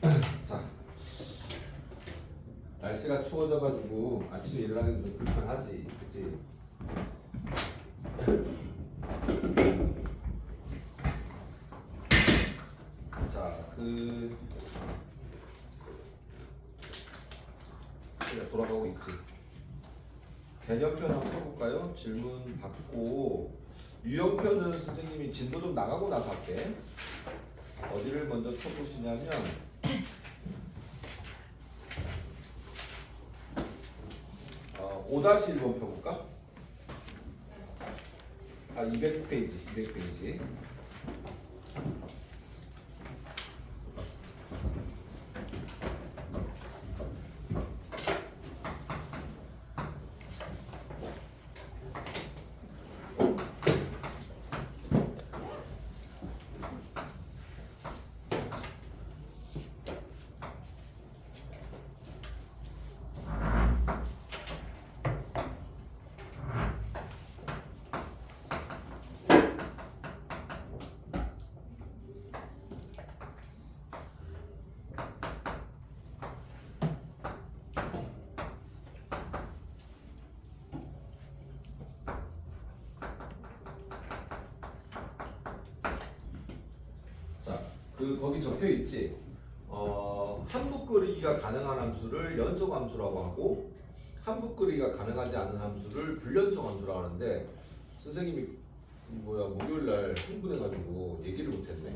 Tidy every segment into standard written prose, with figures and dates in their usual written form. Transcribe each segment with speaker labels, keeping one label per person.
Speaker 1: 자, 날씨가 추워져가지고 아침에 일어나기도 좀 불편하지, 그치? 자, 돌아가고 있지. 개념편 한번 해볼까요? 질문 받고 유형편은 선생님이 진도 좀 나가고 나서 할게. 어디를 먼저 쳐보시냐면 5-1번 펴볼까? 200페이지, 200페이지. 거기 적혀 있지. 한북 그리기가 가능한 함수를 연속 함수라고 하고 한북 그리기가 가능하지 않은 함수를 불연속 함수라고 하는데 선생님이 목요일 날 흥분해가지고 얘기를 못했네.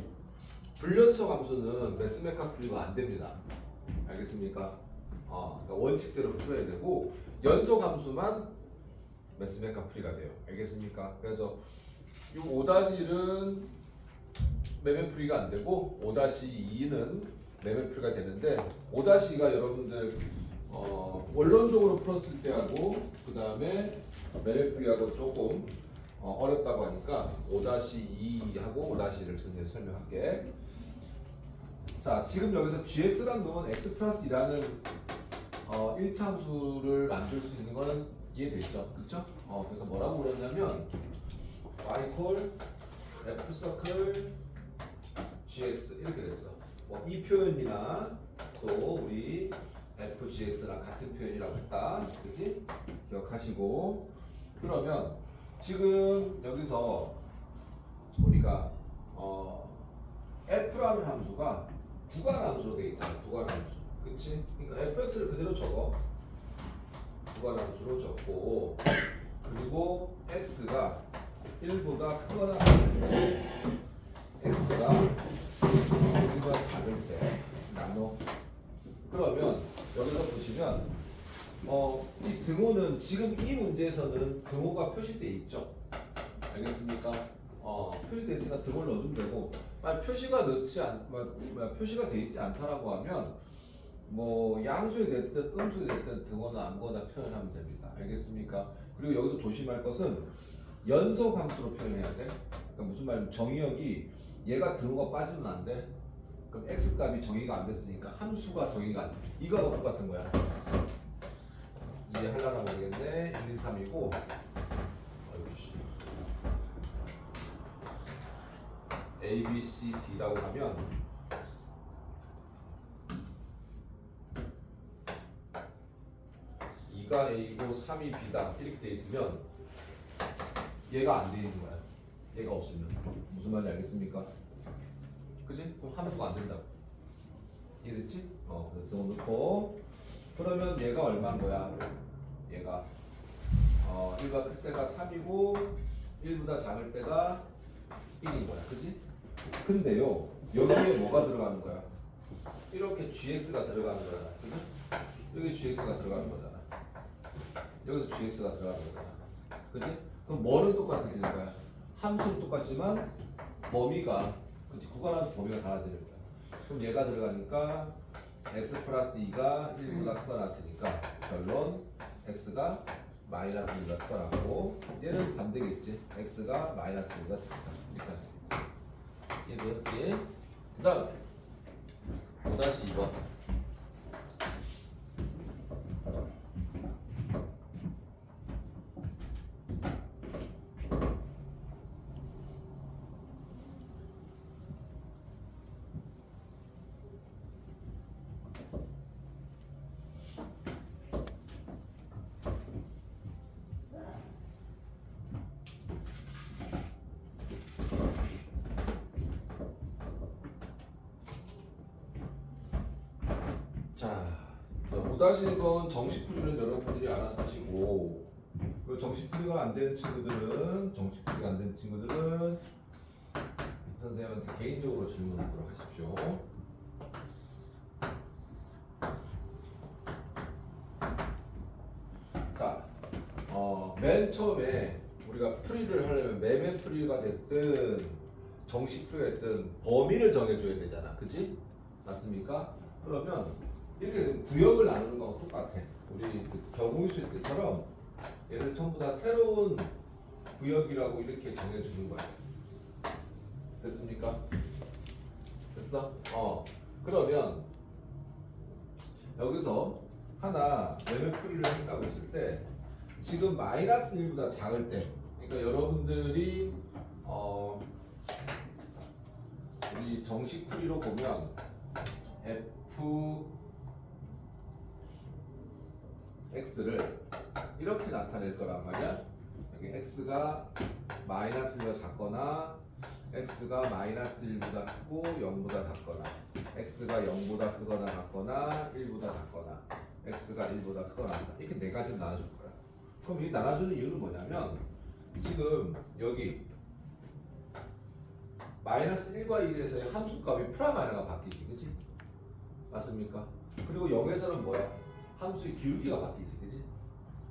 Speaker 1: 불연속 함수는 매스메카풀이가 안 됩니다. 알겠습니까? 그러니까 원칙대로 풀어야 되고 연속 함수만 매스메카풀이가 돼요. 알겠습니까? 그래서 이 5-1은 매매풀이가 안 되고 5-2는 매매풀이가 되는데 5-2가 여러분들 원론적으로 풀었을 때하고 그 다음에 매매풀이하고 조금 어렵다고 하니까 5-2하고 5-1을 설명할게. 자, 지금 여기서 gx란 놈은 x 플러스 2라는 1차 함수를 만들 수 있는 거는 이해되죠? 그쵸? 그래서 뭐라고 그랬냐면 y 콜 f 서클 gx 이렇게 됐어. 이 표현이나 또 우리 fgx랑 같은 표현이라고 했다. 그치? 기억하시고 그러면 지금 여기서 우리가 f라는 함수가 구간 함수로 되어 있잖아. 구간 함수. 그치? 그러니까 fx를 그대로 적어. 구간 함수로 적고 그리고 x가 1보다 크거나 x가 1보다 작을 때 나눠. 그러면 여기서 보시면 이 등호는 지금 이 문제에서는 등호가 표시되어 있죠. 알겠습니까? 표시되어 있으니까 등호를 넣어주면 되고 표시가 표시가 되어 있지 않다라고 하면 양수에 됐든 음수에 됐든 등호는 아무거나 표현하면 됩니다. 알겠습니까? 그리고 여기서 조심할 것은 연속 함수로 표현해야 돼. 그러니까 무슨 말이냐면 정의역이 얘가 등호가 빠지면 안 돼. 그럼 x 값이 정의가 안 됐으니까 함수가 정의가 안 돼. 이거하고 똑같은 거야. 이해하려나 모르겠네. 1, 2, 3이고 A, B, C, D라고 하면 가 A고 3이 B다 이렇게 돼 있으면 얘가 안 돼 있는 거야. 얘가 없으면 무슨 말인지 알겠습니까? 그지? 그럼 함수가 안 된다고. 이해됐지? 그래서 등호 넣고 그러면 얘가 얼마인 거야? 얘가 1가 클 때가 3이고 1보다 작을 때가 1인 거야. 그지? 근데요 여기에 뭐가 들어가는 거야? 이렇게 gx가 들어가는 거야. 그지? 여기 gx가 들어가는 거잖아. 여기서 gx가 들어가는 거잖아. 그지? 그럼 뭐는 똑같아지는 거야? 함수는 똑같지만 범위가, 그치? 구간하면 범위가 달라지는 거야. 그럼 얘가 들어가니까 x 플러스 2가 1보다 크거나 같으니까 결론 x가 마이너스 2가 크거나고 얘는 반대겠지. x가 마이너스 2가 작다. 이렇게 이해되었지? 그 다음 5-2번 못하시는 정식풀이는 여러분들이 알아서 하시고, 그 정식풀이가 안 되는 친구들은 선생님한테 개인적으로 질문하도록 하십시오. 자, 맨 처음에 우리가 풀이를 하려면 매매 풀이가 됐든 정식 풀이가 됐든 범위를 정해줘야 되잖아, 그치? 맞습니까? 그러면 이렇게 구역을 나누는 거하고 똑같아. 우리 그 경우실 때처럼 얘를 전부 다 새로운 구역이라고 이렇게 정해주는 거야. 됐습니까? 됐어? 그러면 여기서 하나 매매 풀이를 한다고 했을 때 지금 마이너스 1보다 작을 때, 그러니까 여러분들이 우리 정식 풀이로 보면 fx를 이렇게 나타낼 거란 말이야. 여기 x가 마이너스 1보다 작거나 x가 마이너스 1보다 크고 0보다 작거나 x가 0보다 크거나 같거나 1보다 작거나 x가 1보다 크거나 같다. 이렇게 네 가지로 나눠줄 거야. 그럼 이 나눠주는 이유는 뭐냐면 지금 여기 마이너스 1과 1에서의 함수값이 프라마이너가 바뀌지, 그치? 맞습니까? 그리고 0에서는 뭐야? 함수의 기울기가 바뀌지, 그치?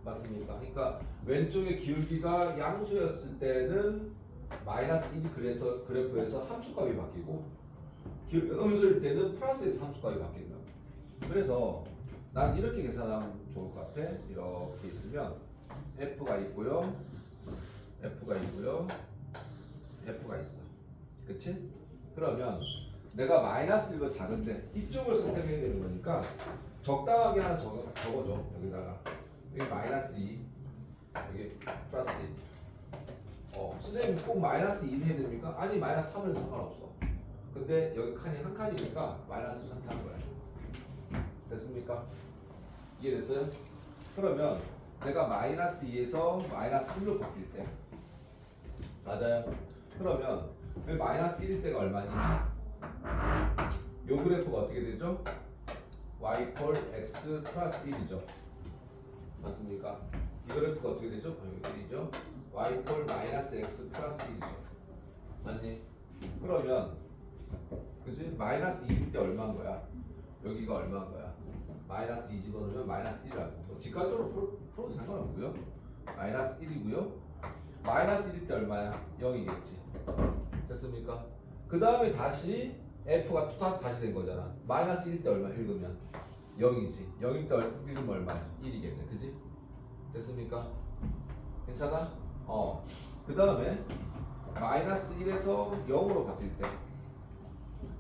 Speaker 1: 맞습니까? 그러니까 왼쪽의 기울기가 양수였을 때는 마이너스 1이 그래서 그래프에서 함수값이 바뀌고 음수일 때는 플러스에서 함수값이 바뀐다. 그래서 난 이렇게 계산하면 좋을 것 같아. 이렇게 있으면 f가 있고요, f가 있어. 그치? 그러면 내가 마이너스 1보 작은데 이쪽을 선택해야 되는 거니까 적당하게 하나 적어줘. 여기다가 여기 마이너스 2, 여기 플러스 2. 선생님 꼭 마이너스 2를 해야 됩니까? 아니 마이너스 3을 상관없어. 근데 여기 칸이 한 칸이니까 마이너스 3 하는 거야. 됐습니까? 이해됐어요? 그러면 내가 마이너스 2에서 마이너스 1로 바뀔 때 맞아요? 그러면 왜 마이너스 1일 때가 얼마니? 요 그래프가 어떻게 되죠? y 콜 x 플러스 1이죠. 맞습니까? 이 그래프가 어떻게 되죠? 1이죠. y 콜 마이너스 x 플러스 1이죠. 맞니? 그러면 그치? 마이너스 2일 때 얼마인 거야? 여기가 얼마인 거야? 마이너스 2 집어넣으면 마이너스 1이라고. 직관적으로 풀어도 상관없고요. 마이너스 1이고요. 마이너스 1일 때 얼마야? 0이겠지. 됐습니까? 그 다음에 다시 f가 또 다시 된 거잖아. 마이너스 1일 때 얼마? 읽으면 0이지. 0일 때 읽으면 얼마야? 1이겠네. 그지? 됐습니까? 괜찮아? 그 다음에 마이너스 1에서 0으로 바뀔 때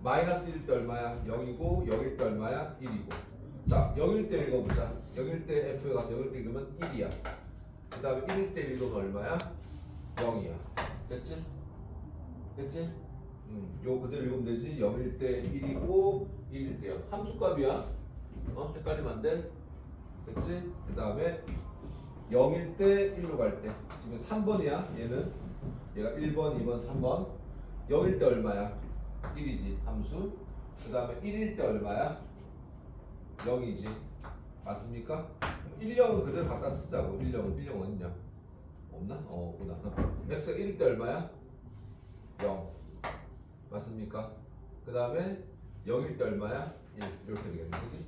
Speaker 1: 마이너스 1일 때 얼마야? 0이고 0일 때 얼마야? 1이고. 자, 0일 때 읽어보자. 0일 때 f에 가서 0일 때 읽으면 1이야. 그 다음에 1일 때 읽으면 얼마야? 0이야. 됐지? 됐지? 요 그대로 읽으면 되지. 0일 때 1이고 1일 때 0. 함수값이야. 헷갈리면 안 돼. 됐지? 그 다음에 0일 때 1로 갈 때 지금 3번이야. 얘는 얘가 1번, 2번, 3번. 0일 때 얼마야? 1이지. 함수. 그 다음에 1일 때 얼마야? 0이지. 맞습니까? 1, 0은 그대로 갖다 쓰자고. 1, 0은 어딨냐? 없나? 없구나. x가 1일 때 얼마야? 0. 맞습니까? 그 다음에 0일 때 얼마야? 1. 이렇게 되겠네. 그지?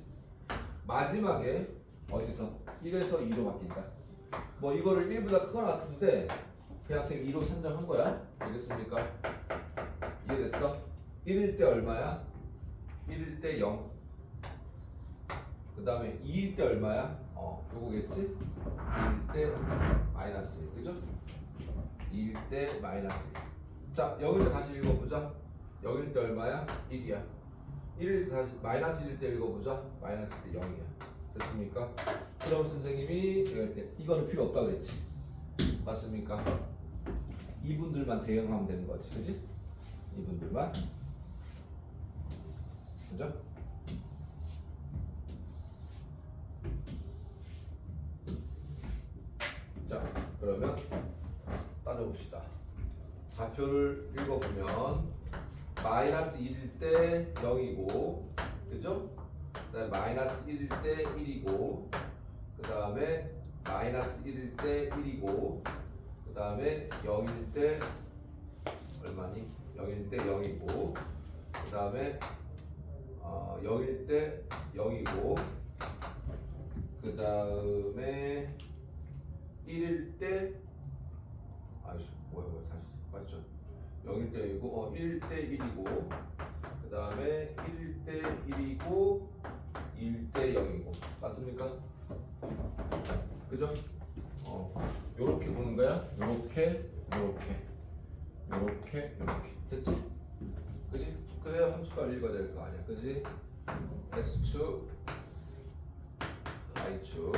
Speaker 1: 마지막에 어디서? 1에서 2로 바뀐다. 뭐 이거를 1보다 크거나 같은데 그냥 쌤 2로 산정한 거야. 알겠습니까? 이해됐어? 1일 때 얼마야? 1일 때 0. 그 다음에 2일 때 얼마야? 요거겠지? 2일 때 마이너스 1. 그죠? 2일 때 마이너스 1. 자, 여기를 다시 읽어보자. 0일 때 얼마야? 1이야. 1일 다시 마이너스 1일 때 읽어보자. 마이너스 1일 때 0이야. 됐습니까? 그럼 선생님이 이럴 때 이거는 필요 없다 그랬지. 맞습니까? 이분들만 대응하면 되는 거지. 그지? 이분들만. 그죠? 자, 그러면 따져봅시다. 좌표를 읽어보면 마이너스 1일 때 0이고, 그죠? 그다음에 마이너스 1일 때 1이고 그 다음에 마이너스 1일 때 1이고 그 다음에 0일 때 얼마니? 0일 때 0이고 그 다음에 0일 때 0이고 그 다음에 1일 때 아이씨 뭐야 다시 맞죠? 0일 때 1이고 1일 때 1이고 그 다음에 1일 때 1이고 2일 때 0이고 맞습니까? 그죠? 요렇게 보는 거야? 요렇게 됐지? 그지? 그래야 함수가 읽어야 될 거 아니야 그지? x축 y축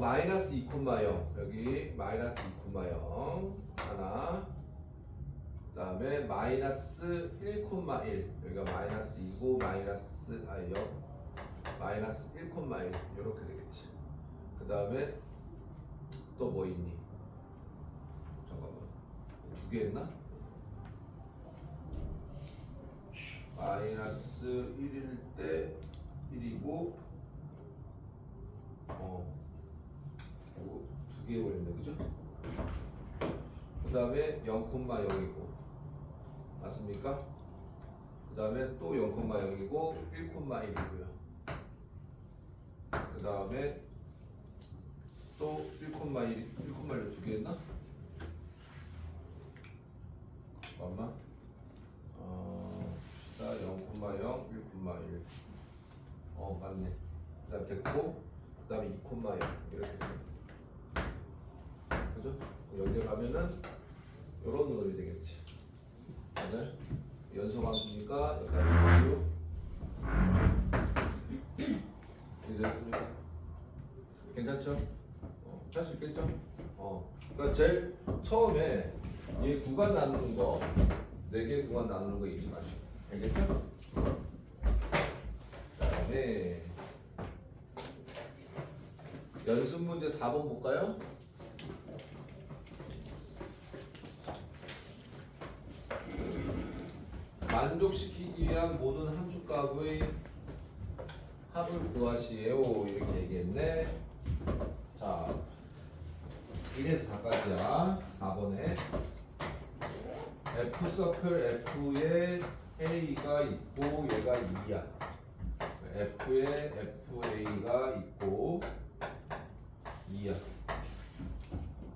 Speaker 1: 마이너스 2,0 여기 마이너스 2,0 하나 그 다음에 마이너스 1,1 여기가 마이너스 2고 마이너스 마이너스 1,1 이렇게 되겠지 그 다음에 또 뭐 있니? 잠깐만 두 개 했나? 마이너스 1일 때 1이고 두 개 버렸네 그죠? 그 다음에 0,0이고 맞습니까? 그 다음에 또 0,0이고 1,1이고요 그 다음에 또 1,1을 두 개 했나? 잠깐만 0,0 1,1 맞네 그 다음 됐고 그 다음에 2,0 이렇게 그죠? 연결하면은 요런 놈이 되겠지 맞아요? 연소함수니까 여기까지 이해됐습니까? 괜찮죠? 할 수 있겠죠? 그러니까 제일 처음에 이 구간 나누는 거 4개 구간 나누는 거 잊지 마시고 알겠죠? 그다음에 연습 문제 4번 볼까요? 만족시키기 위한 모든 함수값의 합을 구하시오 이렇게 얘기했네. 자 1에서 4까지야. 4번에 F서클 F에 A가 있고 얘가 2야. F에 FA가 있고 2야.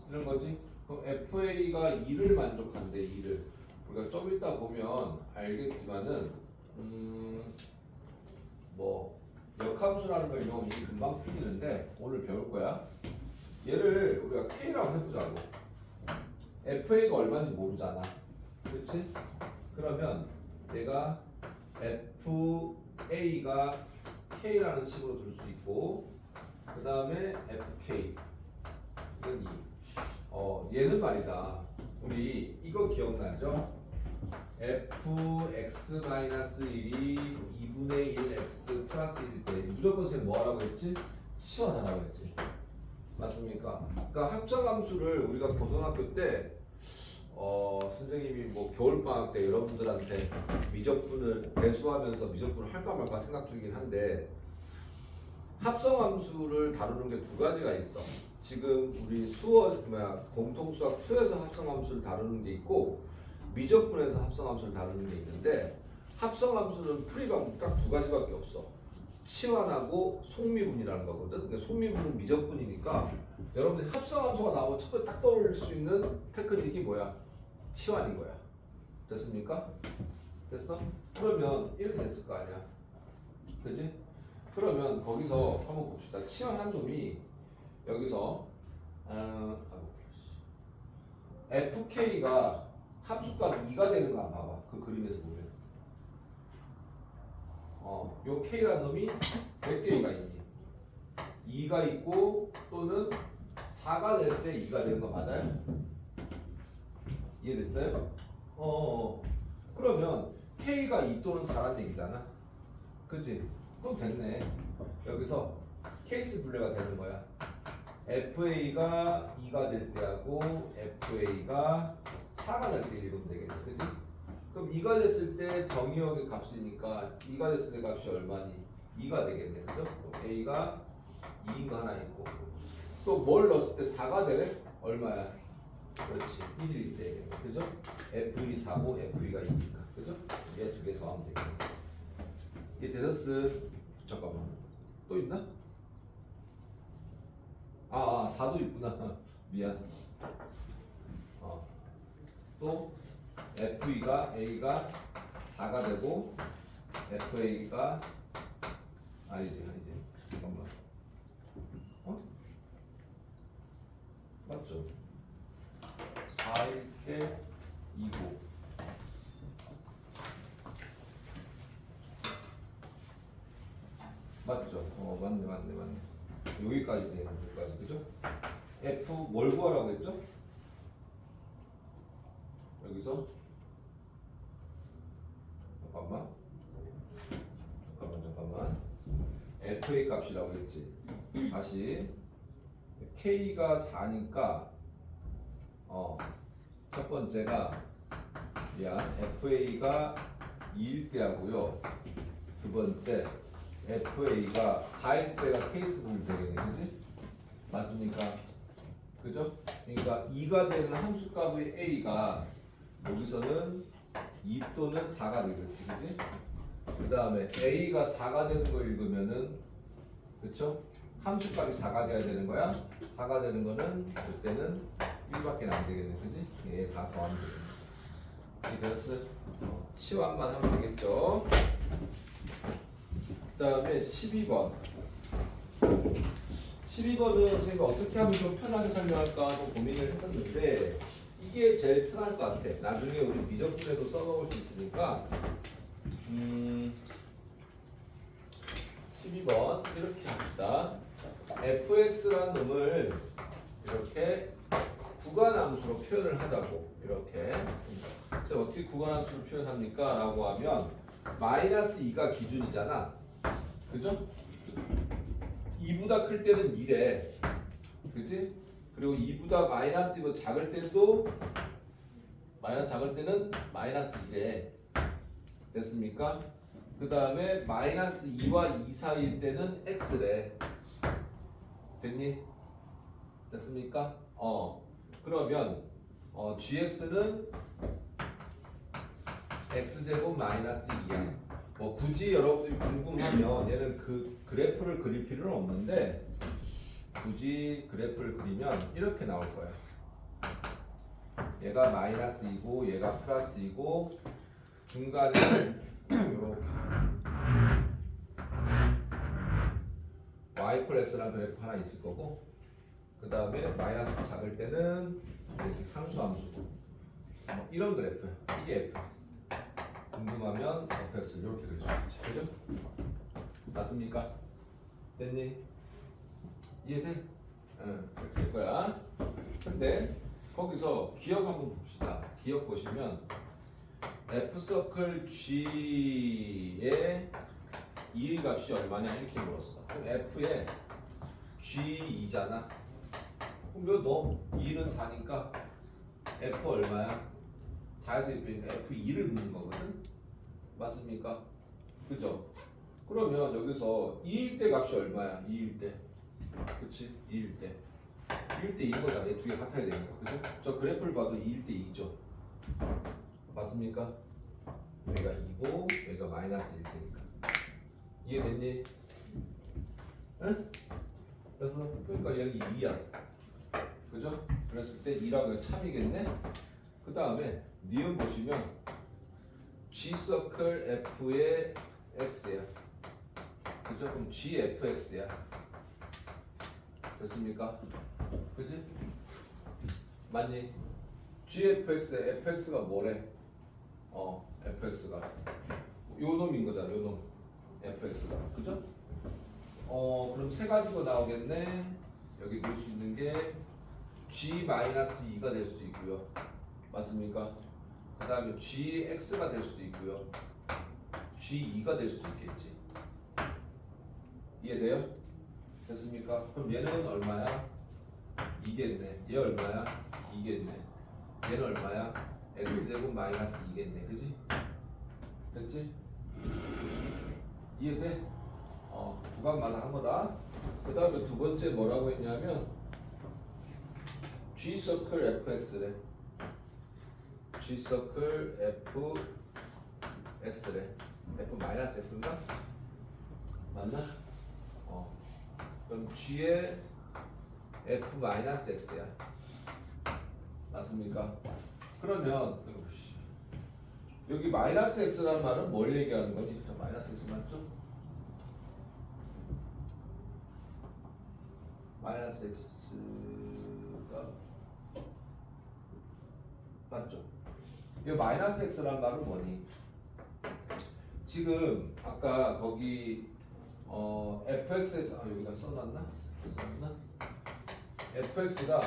Speaker 1: 이런 거지? 그럼 FA가 2를 만족한대. 2를 우리가 좀 이따 보면 알겠지만은 뭐 역함수라는 걸 이용이 금방 풀리는데 오늘 배울 거야. 얘를 우리가 K라고 해보자고. FA가 얼마인지 모르잖아. 그렇지? 그러면 얘가 FA가 K라는 식으로 둘 수 있고 그 다음에 FK 이건 2. 얘는 말이다. 우리 이거 기억나죠? fx-1이 2분의 1x 플러스 1일 때 무조건 쌤 뭐하라고 했지? 치환하라고 했지. 맞습니까? 그러니까 합성함수를 우리가 고등학교 때 선생님이 뭐 겨울방학 때 여러분들한테 미적분을 배수하면서 미적분을 할까 말까 생각 중이긴 한데 합성함수를 다루는 게 두 가지가 있어. 지금 우리 공통수학 2에서 합성함수를 다루는 게 있고 미적분에서 합성함수를 다루는 게 있는데 합성함수는 풀이 방법이 딱 두 가지밖에 없어. 치환하고 속미분이라는 거거든. 근데 속미분은 미적분이니까 여러분들이 합성함수가 나오면 첫 번째 딱 떠올릴 수 있는 테크닉이 뭐야? 치환인 거야. 됐습니까? 됐어? 그러면 이렇게 됐을 거 아니야. 그지? 그러면 거기서 한번 봅시다. 치환한 놈이 여기서 FK가 함수값 2가 되는 거 한번 봐봐. 그 그림에서 보면 요 K라는 놈이 몇 개가 있니? 2가 있고 또는 4가 될 때 2가 되는 거 맞아요? 이해됐어요? 그러면 K가 2 또는 4라는 얘기잖아. 그치? 그럼 됐네. 여기서 케이스 분류가 되는 거야. FA가 2가 될 때하고 FA가 4가 될 때 이러면 되겠네. 그치? 그럼 2가 됐을 때 정의역의 값이니까 2가 됐을 때 값이 얼마니? 2가 되겠네. 그죠? 그럼 A가 2인 거 하나 있고 또 뭘 넣었을 때 4가 되네? 얼마야? 그렇지. 1일 때. 그죠? F1이 4고 F2가 2니까. 그죠? 얘 두 개 더하면 되겠네. 얘 되셨어. 잠깐만. 또 있나? 4도 있구나. 미안. 또 F2가 A가 4가 되고 FA가 아니지. 잠깐만. 맞죠? 4일 때 2고 맞죠? 맞네. 여기까지 되는 여기까지 그죠? F 뭘 구하라고 했죠? 여기서 잠깐만 FA 값이라고 했지. 다시 K가 4니까 첫 번째가 FA가 2일 때 하고요. 두 번째 FA가 4일 때가 케이스 보면 되겠네. 그지? 맞습니까? 그죠? 그러니까 2가 되는 함수값의 A가 여기서는 2 또는 4가 되겠지. 그지? 그 다음에 A가 4가 되는 거 읽으면은 그쵸? 함수값이 4가 돼야 되는 거야. 4가 되는 거는 그때는 1밖에 안 되겠네. 그지? 얘 다 더하면 되겠네. 이랬어. 치환만 하면 되겠죠. 그 다음에 12번. 12번은 선생님이 어떻게 하면 좀 편하게 설명할까 좀 고민을 했었는데 이게 제일 편할 것 같아. 나중에 우리 미적분에도 써먹을 수 있으니까 12번 이렇게 합시다. fx라는 놈을 이렇게 구간함수로 표현을 하자고. 이렇게 그래서 어떻게 구간함수로 표현합니까? 라고 하면 마이너스 2가 기준이잖아. 그죠? 2보다 클 때는 2래. 그치? 그리고 2보다 마이너스 2보다 작을 때도 마이너스 작을 때는 마이너스 2래. 됐습니까? 그 다음에 마이너스 2와 2 사이일 때는 x래. 됐니? 됐습니까? 그러면 gx는 x제곱 마이너스 2야. 뭐 굳이 여러분들이 궁금하면 얘는 그 그래프를 그릴 필요는 없는데 굳이 그래프를 그리면 이렇게 나올 거야. 얘가 마이너스 2고 얘가 플러스 2고 중간에는 이렇게 y 콜 x라는 그래프 하나 있을 거고 그 다음에 마이너스 작을 때는 이렇게 상수함수고 이런 그래프. 이게 f. 궁금하면 fx 이렇게 그릴 수 있지. 그죠? 맞습니까? 됐니? 이해돼? 응, 이렇게 될 거야. 근데 거기서 기억 한번 봅시다. 기억 보시면 f서클 g의 2의 값이 얼마냐 이렇게 물었어. 그럼 f에 g2잖아. 그럼 너 2는 4니까 f 얼마야? 4에서 2 빼니까 f2를 묻는 거거든? 맞습니까? 그죠? 그러면 여기서 2일 때 값이 얼마야? 2일 때. 그치? 2일 때. 2일 때 2인 거잖아. 두 개 같아야 되니까. 그죠? 저 그래프를 봐도 2일 때 2죠. 맞습니까? 여기가 2고 여기가 마이너스 1 테니까. 이해됐니? 응? 그래서 그러니까 여기 2야. 그죠? 그랬을 때 2라고 참이겠네? 그 다음에 니은 보시면 G서클 F의 X야. 그죠? 그럼 GFX야. 됐습니까? 그지? 맞니? GFX의 FX가 뭐래? FX가 요 놈인 거잖아. 요 놈. FX가. 그죠? 그럼 세 가지가 나오겠네. 여기 볼 수 있는 게 G-2가 될 수도 있고요. 맞습니까? 그 다음에 GX가 될 수도 있고요. G2가 될 수도 있겠지. 이해돼요? 됐습니까? 그럼 얘는 얼마야? 2겠네. 얘 얼마야? 2겠네. 얘는 얼마야? x제곱 마이너스 2겠네. 그지? 됐지? 이해돼? 구간마다 한 거다. 그 다음에 두 번째 뭐라고 했냐면 G서클 fx래. G서클 fx래. f 마이너스 x인가? 맞나? 그럼 G의 f 마이너스 x야. 맞습니까? 그러면 여기 마이너스 x라는 말은 뭘 얘기하는 거니? 마이너스 x 맞죠? 마이너스 x가 맞죠? 이 마이너스 x라는 말은 뭐니? 지금 아까 거기 fx에서 여기다 써놨나? fx가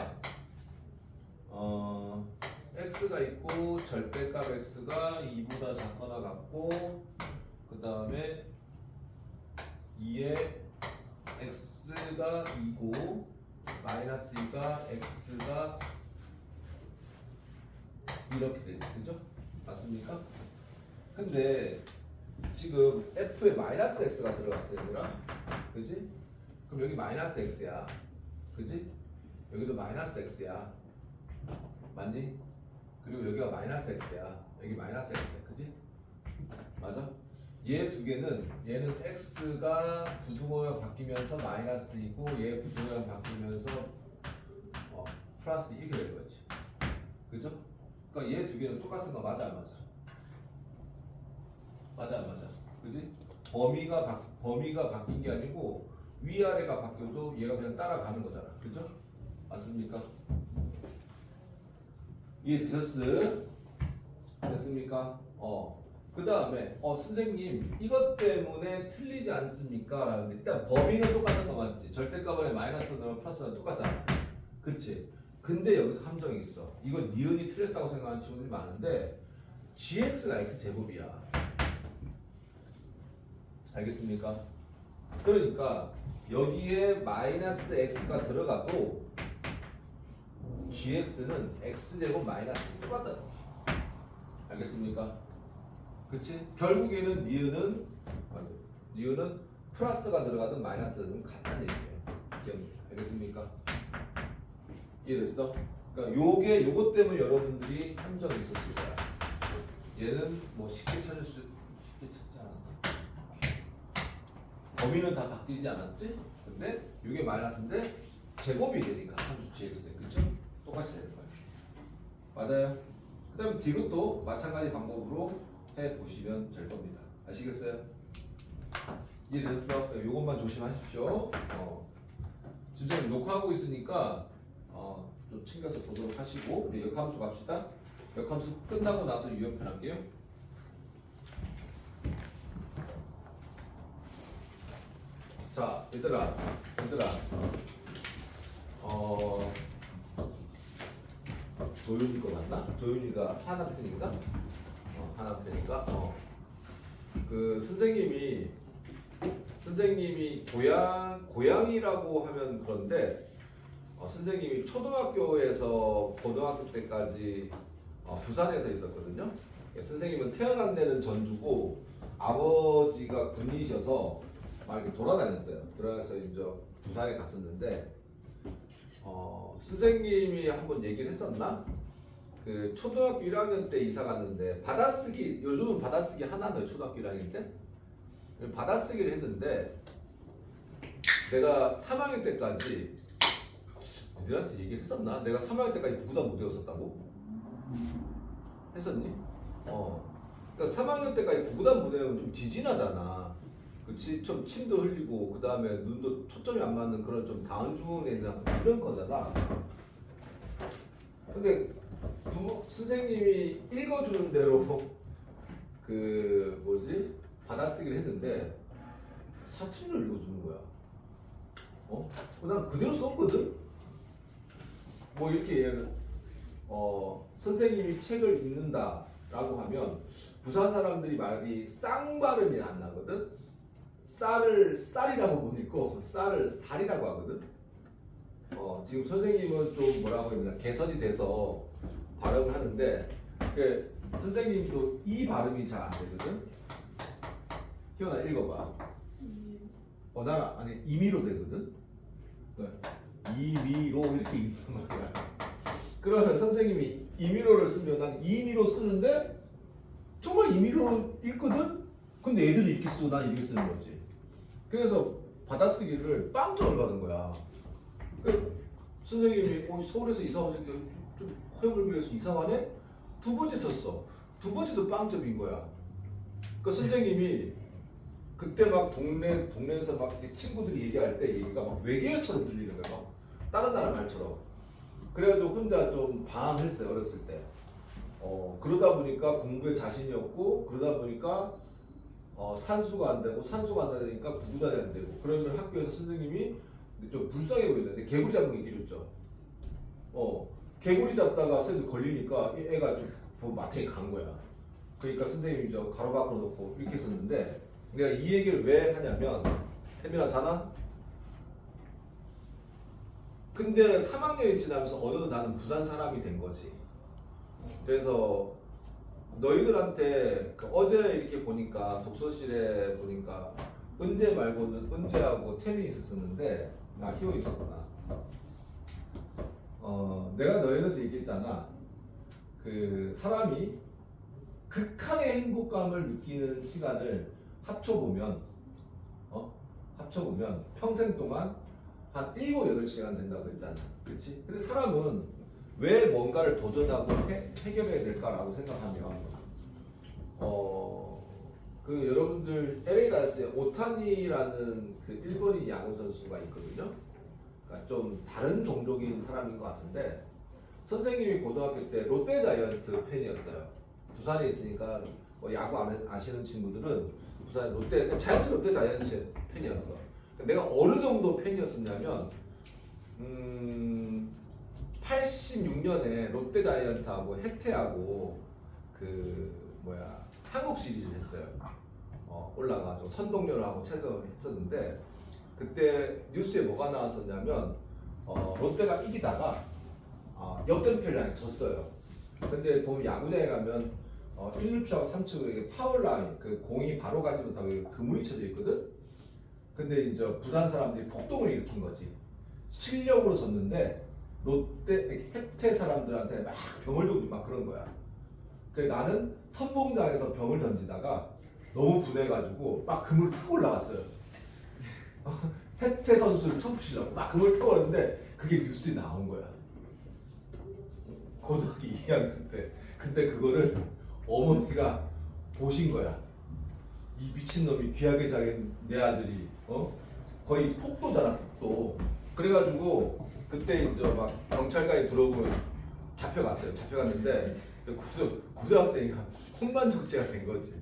Speaker 1: x가 있고 절대값 x가 2보다 작거나 같고 그 다음에 2의 x가 2고 마이너스 2가 x가 이렇게 되죠. 그죠? 맞습니까? 근데 지금 f에 마이너스 x가 들어갔어요. 얘들아. 그지? 그럼 여기 마이너스 x야. 그지? 여기도 마이너스 x야. 맞니? 그리고 여기가 마이너스 x야. 여기 마이너스 x야. 그지? 맞아? 얘 두 개는 얘는 x가 부등호형 바뀌면서 마이너스이고 얘 부등호형 바뀌면서 플러스 이렇게 되는 거지. 그죠? 그러니까 얘 두 개는 똑같은 거 맞아 안 맞아? 맞아 안 맞아? 그지? 범위가 바뀐 게 아니고 위아래가 바뀌어도 얘가 그냥 따라가는 거잖아. 그죠? 맞습니까? 이해되셨어? 됐습니까? 그 다음에 선생님 이것 때문에 틀리지 않습니까? 라는데 일단 범위는 똑같은 거 맞지? 절대값에 마이너스 넣으면 플러스는 똑같잖아. 그치? 근데 여기서 함정이 있어. 이거 니은이 틀렸다고 생각하는 친구들이 많은데 gx가 x제곱이야. 알겠습니까? 그러니까 여기에 마이너스 x가 들어가도 gx는 x제곱 마이너스 똑같다는 거야. 알겠습니까? 그치? 결국에는 니은은 플러스가 들어가든 마이너스든 같다는 얘기예요. 알겠습니까? 이해됐어? 그러니까 요것 때문에 여러분들이 함정이 있었을 거야. 얘는 뭐 쉽게 찾지 않았나? 범위는 다 바뀌지 않았지? 근데 이게 마이너스인데 제곱이 되니까 함수 gx 그쵸? 똑같이 되는 거예요. 맞아요? 그 다음에 디귿도 마찬가지 방법으로 해보시면 될 겁니다. 아시겠어요? 이해됐어? 요것만 조심하십시오. 지금 선생님 녹화하고 있으니까 좀 챙겨서 보도록 하시고 우리 역함수 갑시다. 역함수 끝나고 나서 유형편 할게요. 자, 얘들아 도윤이 거 맞나? 도윤이가 하나편인가? 하나편인가? 그 선생님이 고향이라고 하면 그런데 선생님이 초등학교에서 고등학교 때까지 부산에서 있었거든요. 선생님은 태어난 데는 전주고 아버지가 군인이셔서 막 이렇게 돌아다녔어요. 들어가서 이제 부산에 갔었는데 선생님이 한번 얘기를 했었나? 그 초등학교 1학년 때 이사 갔는데 받아쓰기 요즘은 받아쓰기 하나는 초등학교 1학년 때 받아쓰기를 했는데 내가 3학년 때까지 너한테 얘기했었나? 내가 3학년 때까지 구구단 못 외웠었다고? 했었니? 그러니까 3학년 때까지 구구단 못 외우면 좀 지진하잖아. 그치? 좀 침도 흘리고 그 다음에 눈도 초점이 안 맞는 그런 좀 다운증후군에 대한 그런 거잖아. 근데 선생님이 읽어주는 대로 받아쓰기를 했는데 사투리를 읽어주는 거야. 난 그대로 썼거든. 뭐 이렇게 선생님이 책을 읽는다라고 하면 부산 사람들이 말이 쌍 발음이 안 나거든. 쌀을 쌀이라고 못 읽고 쌀을 살이라고 하거든. 지금 선생님은 좀 뭐라고 했나 개선이 돼서 발음을 하는데 선생님도 이 발음이 잘 안 되거든. 희원아 읽어봐. 나는 아니 임의로 되거든. 임의로 이렇게 읽는 말이야. 그러면 선생님이 임의로를 쓰면 난 임의로 쓰는데 정말 임의로 읽거든. 근데 애들이 이렇게 쓰고 난 이렇게 쓰는 거지. 그래서 받아쓰기를 빵점을 받은 거야. 선생님이 서울에서 이사 오신 게 좀 허용을 그래서 이상하네? 두 번째 쳤어. 두 번째도 빵점인 거야. 선생님이 그때 막 동네에서 막 친구들이 얘기할 때 얘기가 막 외계어처럼 들리는 거야. 막 다른 나라 말처럼. 그래가지고 혼자 좀 방황했어요. 어렸을 때. 그러다 보니까 공부에 자신이 없고 그러다 보니까 산수가 안 되고 산수가 안 되니까 구구단이 안 되고 그러면 학교에서 선생님이 좀 불쌍해 보이는데 개구리 잡는 게 얘기해줬죠. 개구리 잡다가 선생님 걸리니까 애가 좀 마탱이 간 거야. 그러니까 선생님이 저 가로 밖으로 놓고 이렇게 했었는데 내가 이 얘기를 왜 하냐면 태민아 자나? 근데 3학년이 지나면서 어느덧 나는 부산 사람이 된 거지. 그래서 너희들한테 어제 이렇게 보니까 독서실에 보니까 은재 말고는 은재하고 태민이 있었는데 희호 있었구나. 내가 너희한테 얘기했잖아. 그 사람이 극한의 행복감을 느끼는 시간을 합쳐보면 평생 동안 한 7, 8시간 된다고 했잖아. 그치? 근데 사람은 왜 뭔가를 도전하고 해결해야 될까라고 생각하면 여러분들 LA 다저스에 오타니라는 그 일본인 야구 선수가 있거든요. 그러니까 좀 다른 종족인 사람인 것 같은데 선생님이 고등학교 때 롯데 자이언트 팬이었어요. 부산에 있으니까 야구 아시는 친구들은 부산 자이언트 롯데 자이언트 팬이었어. 내가 어느 정도 팬이었었냐면 86년에 롯데 자이언트하고 해태하고 한국 시리즈를 했어요. 올라가서 선동열하고 최대를 했었는데 그때 뉴스에 뭐가 나왔었냐면 롯데가 이기다가 역전패를 졌어요. 근데 보면 야구장에 가면 1루수하고 3루에 파울라인 그 공이 바로 가지 못하고 그물이 쳐져 있거든. 근데 이제 부산 사람들이 폭동을 일으킨 거지. 실력으로 졌는데 롯데 해태 사람들한테 막 병을 던지고 막 그런 거야. 그래서 나는 선봉장에서 병을 던지다가 너무 분해가지고 막 그물을 타고 올라갔어요. 해태 선수를 쳐부시려고 막 그물을 타고 왔는데 그게 뉴스에 나온 거야. 고등학교 2학년 때. 근데 그거를 어머니가 보신 거야. 이 미친놈이 귀하게 자긴 내 아들이 거의 폭도잖아, 폭도. 그래가지고 그때 이제 막 경찰관이 들어오면 잡혀갔어요. 잡혀갔는데 고등학생이 혼만족제가 된 거지.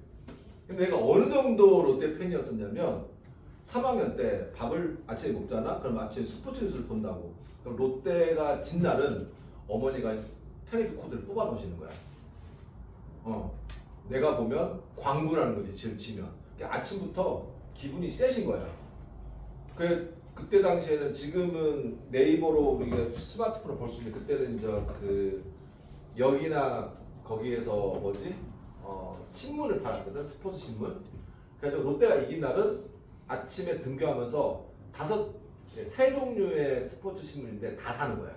Speaker 1: 근데 내가 어느 정도 롯데 팬이었었냐면 3학년 때 밥을 아침에 먹잖아? 그럼 아침에 스포츠 뉴스를 본다고. 그럼 롯데가 진 날은 어머니가 트레이드 코드를 뽑아 놓으시는 거야. 내가 보면 광부라는 거지, 지금 치면. 아침부터 기분이 세신 거야. 그때 당시에는 지금은 네이버로 우리가 스마트폰을 볼 수 있는데 그때는 이제 여기나 거기에서 신문을 팔았거든, 스포츠 신문. 그래서 롯데가 이긴 날은 아침에 등교하면서 세 종류의 스포츠 신문인데 다 사는 거야.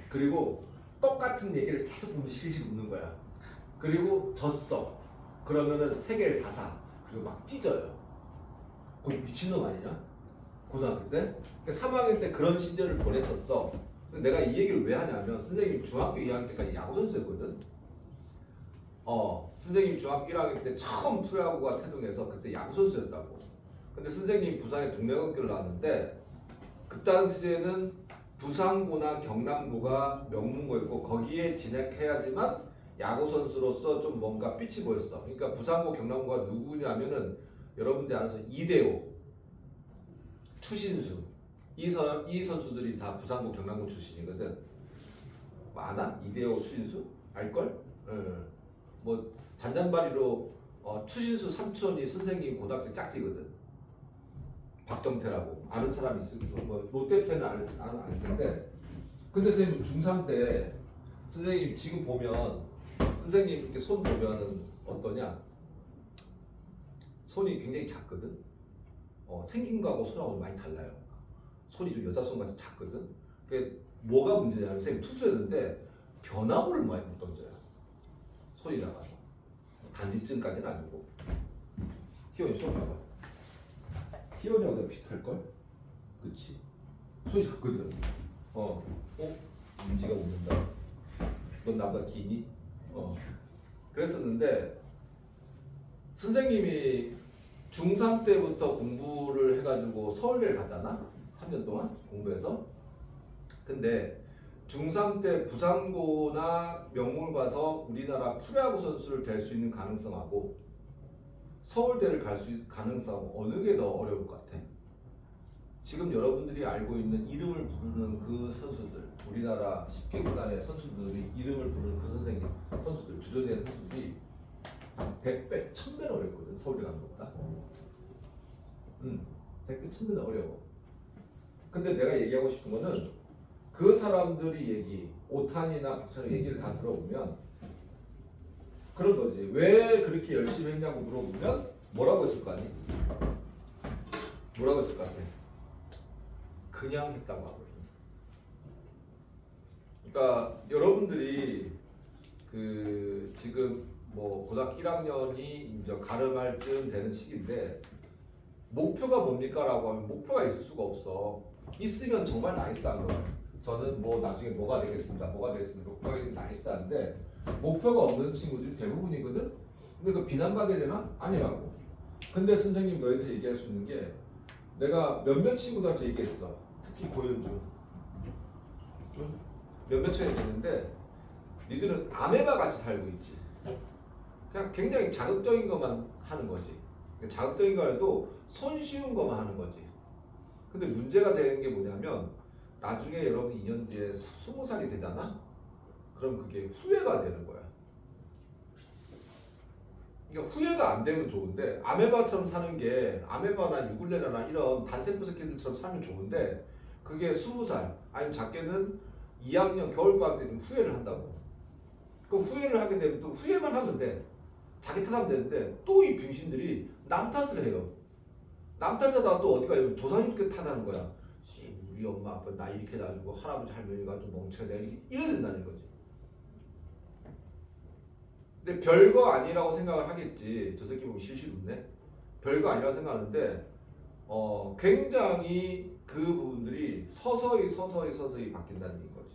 Speaker 1: 그리고 똑같은 얘기를 계속 보면 실실 웃는 거야. 그리고 졌어. 그러면은 3개를 다 사. 그리고 막 찢어요. 거의 미친놈 아니냐? 고등학교 때? 3학년 때 그런 시절을 보냈었어. 근데 내가 이 얘기를 왜 하냐면 선생님 중학교 2학년 때까지 야구선수였거든. 선생님 중학교 1학년 때 처음 프로야구가 태동해서 그때 야구선수였다고. 근데 선생님 부산에 동래학교를 나왔는데 그 당시에는 부산고나 경남고가 명문고였고 거기에 진학해야지만 야구선수로서 좀 뭔가 빛이 보였어. 그러니까 부산고 경남고가 누구냐면은 여러분들 알아서 이대호, 추신수 이 선수들이 다 부산고 경남고 출신이거든. 아나? 이대호, 추신수? 알걸? 잔잔바리로 추신수 삼촌이 선생님 고등학생 짝지거든. 박정태라고 아는 사람이 있으면 롯데 팬은 알 텐데. 근데 선생님 중3 때 선생님 지금 보면 선생님 이렇게 손 보면은 어떠냐? 손이 굉장히 작거든. 생긴 거하고 손하고 많이 달라요. 손이 좀 여자 손같이 작거든. 그게 뭐가 문제냐면 선생님 투수였는데 변화구를 많이 못 던져요. 손이 작아서. 단지증까지는 아니고. 희원이 손 봐봐. 희원이하고 내가 비슷할걸? 그치? 손이 작거든. 민지가 웃는다. 넌 나보다 기니? 그랬었는데 선생님이 중3 때부터 공부를 해가지고 서울대를 갔잖아? 3년 동안 공부해서. 근데 중3 때 부산고나 명문을 가서 우리나라 프로야구 선수를 될 수 있는 가능성하고 서울대를 갈 수 있는 가능성하고 어느 게 더 어려울 것 같아? 지금 여러분들이 알고 있는 이름을 부르는 그 선수들, 우리나라 10개 구단의 선수들이 이름을 부르는 그 선수들, 주전의 선수들이 100배, 1000배는 어렵거든, 서울대 가는 것보다. 100배, 1000배는 어려워. 근데 내가 얘기하고 싶은 거는 그 사람들이 얘기, 오탄이나 박찬호 얘기를 다 들어보면 그런 거지. 왜 그렇게 열심히 했냐고 물어보면 뭐라고 했을 거 아니? 뭐라고 했을 것 같아? 그냥 했다고 하거든. 그러니까 여러분들이 그 지금 뭐 고등학교 1학년이 이제 가름할 쯤 되는 시기인데 목표가 뭡니까? 라고 하면 목표가 있을 수가 없어. 있으면 정말 나이스한 거야. 저는 뭐 나중에 뭐가 되겠습니다. 목표가 나이스한데 목표가 없는 친구들이 대부분이거든? 근데 그 비난받아야 되나? 아니라고. 근데 선생님 너희들 얘기할 수 있는 게 내가 몇몇 친구들한테 얘기했어. 특히 고현주. 몇몇 친구 얘기했는데 니들은 아메바 같이 살고 있지. 그냥 굉장히 자극적인 것만 하는 거지. 자극적인 거 해도 손쉬운 것만 하는 거지. 근데 문제가 되는 게 뭐냐면 나중에 여러분 2년 뒤에 20살이 되잖아? 그럼 그게 후회가 되는 거야. 그러니까 후회가 안 되면 좋은데 아메바처럼 사는 게 아메바나 유굴레나나 이런 단세포 새끼들처럼 살면 좋은데 그게 20살 아니면 작게는 2학년 겨울방학 때는 후회를 한다고. 그 후회를 하게 되면 또 후회만 하면 돼. 자기 탓하면 되는데 또 이 병신들이 남 탓을 해요. 남 탓하다가 또 어디 가요? 조상님께 탓하는 거야. 우리 엄마 아빠 나 이렇게 놔주고 할아버지 할머니가 좀 멍청해 내가 이래야 된다는 거지. 근데 별거 아니라고 생각을 하겠지. 저 새끼 보면 실실 웃네. 별거 아니라고 생각하는데 굉장히 그 부분들이 서서히 바뀐다는 거지.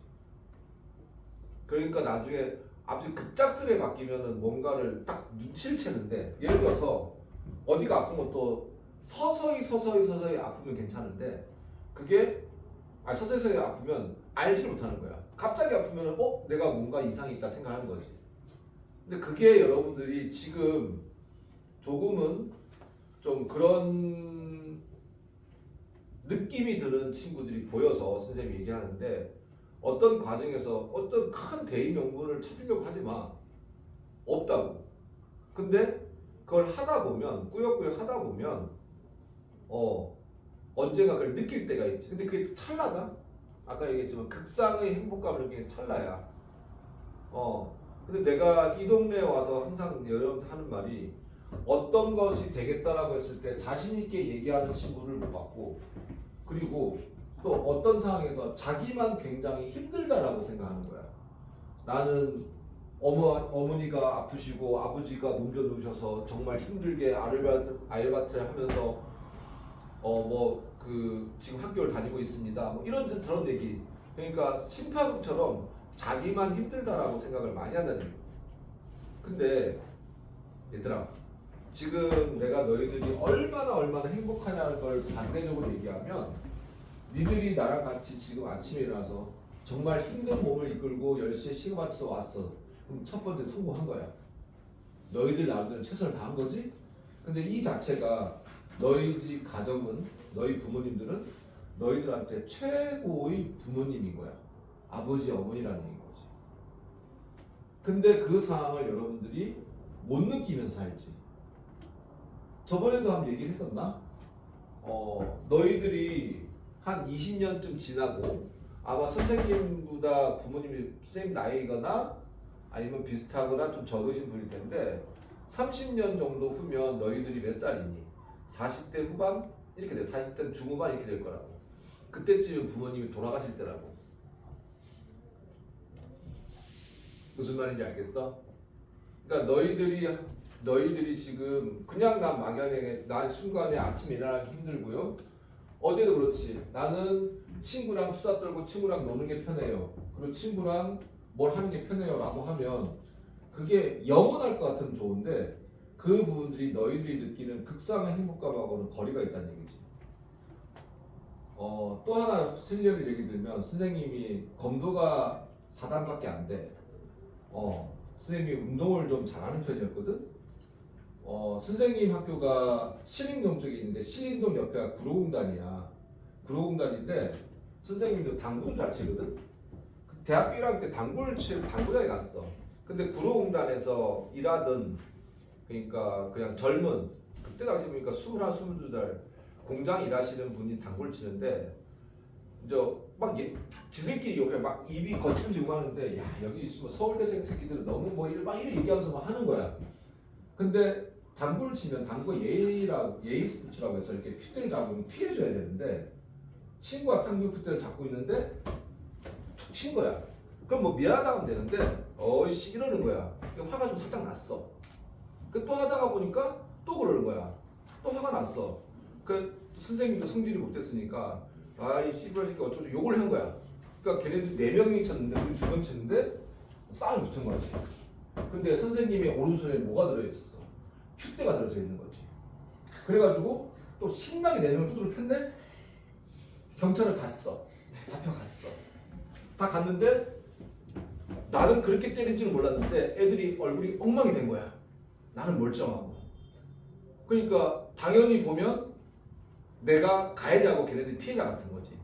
Speaker 1: 그러니까 나중에 아주 급작스레 바뀌면은 뭔가를 딱 눈치를 채는데 예를 들어서 어디가 아픈 것도 서서히 아프면 괜찮은데 그게 서서히 아프면 알지를 못하는 거야. 갑자기 아프면 내가 뭔가 이상이 있다 생각하는 거지. 근데 그게 여러분들이 지금 조금은 좀 그런 느낌이 드는 친구들이 보여서 선생님이 얘기하는데 어떤 과정에서 어떤 큰 대의 명분을 찾으려고 하지 마. 없다고. 근데 그걸 하다 보면 꾸역꾸역 하다 보면 언젠가 그걸 느낄 때가 있지. 근데 그게 찰나다. 아까 얘기했지만 극상의 행복감을 느끼는 찰나야. 근데 내가 이 동네에 와서 항상 여러분한테 하는 말이 어떤 것이 되겠다라고 했을 때 자신 있게 얘기하는 친구를 못 봤고 그리고 또 어떤 상황에서 자기만 굉장히 힘들다라고 생각하는 거야. 나는 어머니가 아프시고 아버지가 몸져 누우셔서 정말 힘들게 알바트를 하면서 지금 학교를 다니고 있습니다. 뭐 이런 저런 얘기. 그러니까 심파국처럼 자기만 힘들다라고 생각을 많이 한다는 얘기. 근데 얘들아 지금 내가 너희들이 얼마나 행복하냐는 걸 반대적으로 얘기하면 니들이 나랑 같이 지금 아침에 일어나서 정말 힘든 몸을 이끌고 10시에 시급 맞춰서 왔어. 그럼 첫 번째 성공한 거야. 너희들 나름대로 최선을 다한 거지? 근데 이 자체가 너희 집 가정은 너희 부모님들은 너희들한테 최고의 부모님인 거야. 아버지 어머니라는 얘기인 거지. 근데 그 상황을 여러분들이 못 느끼면서 살지. 저번에도 한번 얘기를 했었나? 너희들이 한 20년쯤 지나고 아마 선생님보다 부모님이 생 나이거나 아니면 비슷하거나 좀 적으신 분일 텐데 30년 정도 후면 너희들이 몇 살이니? 40대 후반? 이렇게 돼. 40대 중후반 이렇게 될 거라고. 그때쯤 부모님이 돌아가실 때라고. 무슨 말인지 알겠어? 그러니까 너희들이 지금 그냥 난 막연하게 난 순간에 아침에 일어나기 힘들고요. 어제도 그렇지. 나는 친구랑 수다 떨고 친구랑 노는 게 편해요. 그리고 친구랑 뭘 하는 게 편해요 라고 하면 그게 영원할 것 같으면 좋은데 그 부분들이 너희들이 느끼는 극상의 행복감하고는 거리가 있다는 얘기지. 또 하나 슬리언 얘기 들면 선생님이 검도가 4단밖에 안 돼. 선생님이 운동을 좀 잘하는 편이었거든. 선생님 학교가 신림동 쪽에 있는데 신림동 옆에가 구로공단이야. 구로공단인데 선생님도 당구도 잘 치거든. 대학교 1학년 때 당구를 칠 당구장에 갔어. 근데 구로공단에서 일하던 그러니까 그냥 젊은 그때 당시 보니까 21, 22살 공장 일하시는 분이 당구를 치는데 막 지들끼리 여기 막 입이 거칠지고 하는데 야 여기 있으면 서울대생 새끼들은 너무 뭐 막 이래 얘기하면서 막 하는 거야. 근데 당구를 치면 당구 예의 스포츠라고 해서 이렇게 핏대를 잡으면 피해줘야 되는데 친구가 당구 핏대를 잡고 있는데 툭 친 거야. 그럼 뭐 미안하다면 되는데 어이씨 이러는 거야. 화가 좀 살짝 났어. 또 하다가 보니까 또 그러는 거야. 또 화가 났어. 그 선생님도 성질이 못됐으니까 아이 씨발 새끼 어쩌고 욕을 한 거야. 그러니까 걔네들 4명이 쳤는데 우리 2명 쳤는데 싸움이 붙은 거지. 근데 선생님의 오른손에 뭐가 들어있어? 큐대가 들어져 있는 거지. 그래가지고 또 신나게 4명을 두드려 폈네? 경찰을 갔어. 잡혀갔어. 다 갔는데 나는 그렇게 때린 줄 몰랐는데 애들이 얼굴이 엉망이 된 거야. 나는 멀쩡하고. 그러니까 당연히 보면 내가 가해자고 걔네들이 피해자 같은 거지.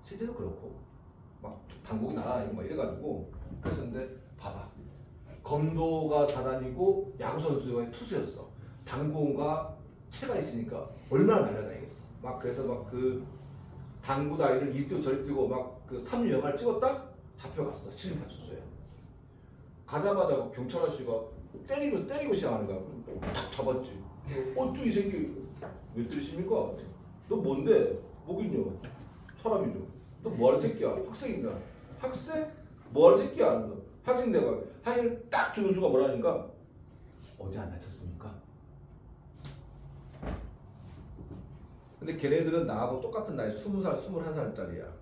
Speaker 1: 실제로 그렇고 막 당국이 날아다니고 막 이래가지고 그랬었는데 봐봐. 검도가 4단이고 야구선수의 투수였어. 당구가 채가 있으니까 얼마나 날아다니겠어. 막 그래서 막 그 당구 다이를 이 뛰고 저리 뛰고 막 그 3류 영화를 찍었다 잡혀갔어. 신림파출소에. 가자마자 경찰 아저씨가 때리고 시작하는 거야. 탁 잡았지. 어쭈 이 새끼 왜 때리십니까? 너 뭔데? 뭐긴요? 사람이죠. 너 뭐하는 새끼야? 학생인가? 학생? 뭐하는 새끼야? 너 학생 내가 학생 딱 주근수가 뭐라니까 어디 안 다쳤습니까? 근데 걔네들은 나하고 똑같은 나이 20살, 21살짜리야.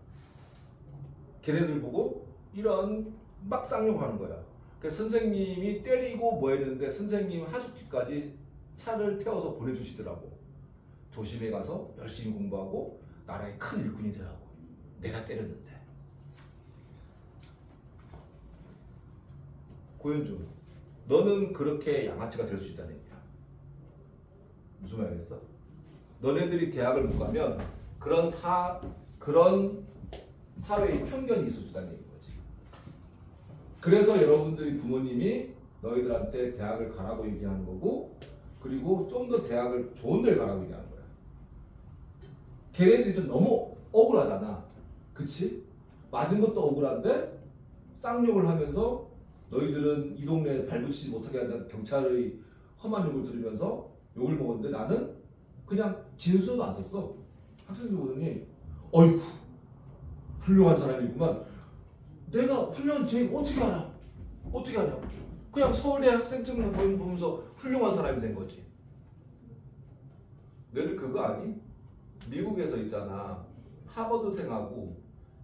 Speaker 1: 걔네들 보고 이런 막 쌍욕하는 거야. 그래서 선생님이 때리고 뭐 했는데 선생님 하숙집까지 차를 태워서 보내주시더라고. 조심해 가서 열심히 공부하고 나라의 큰 일꾼이 되라고. 내가 때렸는데. 고현주, 너는 그렇게 양아치가 될 수 있다는 얘기야. 무슨 말이겠어? 너네들이 대학을 못 가면 그런 사회의 편견이 있을 수 있다는 얘기인 거지. 그래서 여러분들이 부모님이 너희들한테 대학을 가라고 얘기하는 거고, 그리고 좀 더 대학을 좋은 데를 가라고 얘기하는 거야. 걔네들이 좀 너무 억울하잖아. 그치? 맞은 것도 억울한데 쌍욕을 하면서 너희들은 이 동네에 발붙이지 못하게 한다는 경찰의 험한 욕을 들으면서 욕을 먹었는데 나는 그냥 진수도 안 썼어. 학생들 보더니 어이구 훌륭한 사람이구만. 내가 훌륭한 쟤 어떻게 알아? 어떻게 하냐고. 그냥 서울대 학생증만 보면서 훌륭한 사람이 된 거지. 너희들 그거 아니? 미국에서 있잖아. 하버드생하고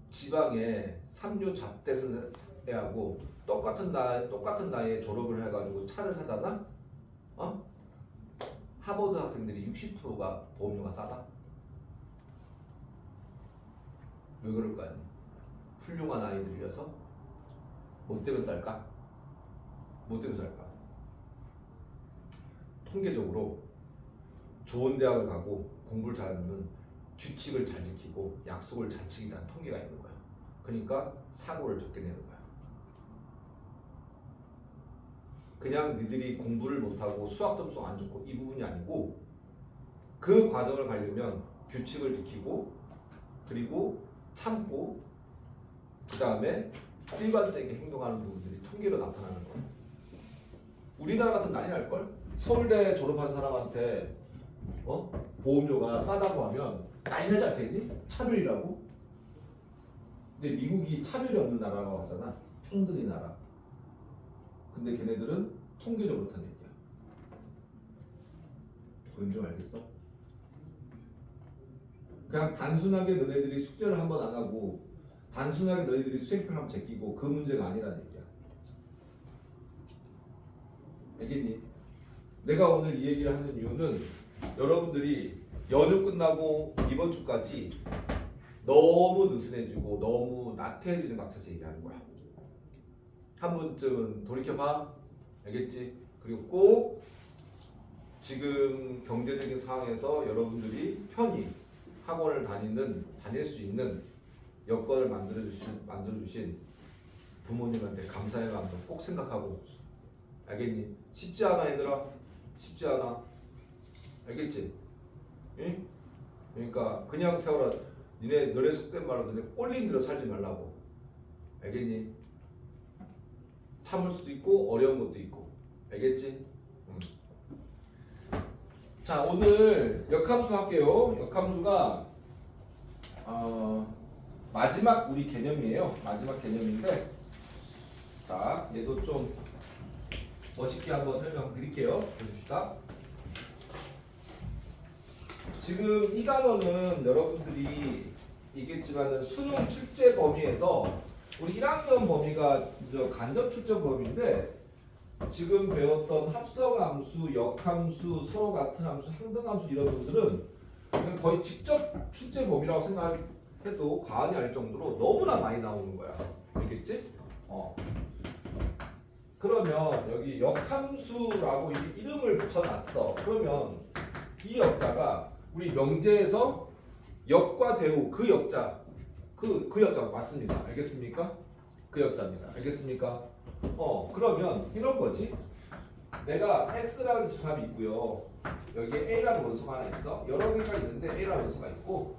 Speaker 1: 지방에 3류 잡대생하고 똑같은 나이에 졸업을 해가지고 차를 사잖아? 하버드 학생들이 60%가 보험료가 싸다? 왜 그럴까요? 훌륭한 아이들이어서? 뭐 때문에 쌀까? 뭐 때문에 쌀까? 통계적으로 좋은 대학을 가고 공부를 잘하면 규칙을 잘 지키고 약속을 잘 지킨다는 통계가 있는 거야. 그러니까 사고를 적게 내는 거야. 그냥 니들이 공부를 못하고 수학 점수가 안 좋고 이 부분이 아니고 그 과정을 가려면 규칙을 지키고 그리고 참고 그 다음에 일관성있게 행동하는 부분들이 통계로 나타나는 거야. 우리나라 같은 난리 날걸? 서울대 졸업한 사람한테 보험료가 싸다고 하면 난리 나지 않겠니? 차별이라고? 근데 미국이 차별이 없는 나라라고 하잖아. 평등의 나라. 근데 걔네들은 통계적으로 그렇다는 얘기야. 그건 좀 알겠어? 그냥 단순하게 너네들이 숙제를 한 번 안 하고 단순하게 너희들이 수행평 한번 제끼고 그 문제가 아니라는 얘기야. 알겠니? 내가 오늘 이 얘기를 하는 이유는 여러분들이 연휴 끝나고 이번 주까지 너무 느슨해지고 너무 나태해지는 것 같아서 얘기하는 거야. 한 번쯤은 돌이켜봐. 알겠지? 그리고 꼭 지금 경제적인 상황에서 여러분들이 편히 학원을 다닐 수 있는 여건을 만들어주신 부모님한테 감사의 마음을 꼭 생각하고. 알겠니? 쉽지 않아 얘들아. 쉽지 않아. 알겠지? 응? 그러니까 그냥 세워라. 너네 속된 말로 너네 꼴린 대로 살지 말라고. 알겠니? 참을 수도 있고 어려운 것도 있고. 알겠지? 자, 오늘 역함수 할게요. 역함수가 마지막 우리 개념이에요. 마지막 개념인데, 자, 얘도 좀 멋있게 한번 설명드릴게요. 보십시다. 지금 이 단어는 여러분들이 얘기했지만은 수능 출제 범위에서 우리 1학년 범위가 간접 출제 범위인데, 지금 배웠던 합성함수, 역함수, 서로 같은 함수, 항등함수 이런 것들은 그냥 거의 직접 출제 범위라고 생각해도 과언이 아닐 정도로 너무나 많이 나오는 거야. 알겠지? 그러면 여기 역함수라고 이름을 붙여놨어. 그러면 이 역자가 우리 명제에서 역과 대우 그 역자 그 역자 맞습니다. 알겠습니까? 그 역자입니다. 알겠습니까? 그러면 이런 거지. 내가 x라는 집합이 있고요. 여기에 a라는 원소가 하나 있어. 여러 개가 있는데 a라는 원소가 있고,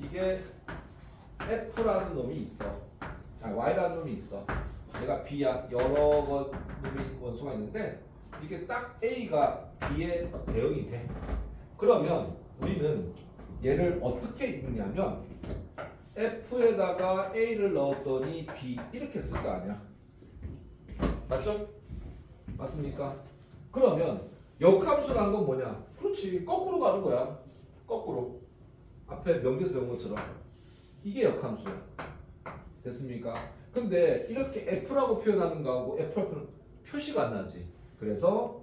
Speaker 1: 이게 f라는 놈이 있어. y라는 놈이 있어. 얘가 b야. 여러 놈이 원소가 있는데 이게 딱 a가 b의 대응이 돼. 그러면 우리는 얘를 어떻게 읽냐면 f에다가 a를 넣었더니 b 이렇게 쓸 거 아니야. 맞죠? 맞습니까? 그러면 역함수라는 건 뭐냐? 그렇지, 거꾸로 가는 거야. 거꾸로. 앞에 명제에서 배운 것처럼 이게 역함수야. 됐습니까? 근데 이렇게 f라고 표현하는 거하고 f라고 표시가 안 나지. 그래서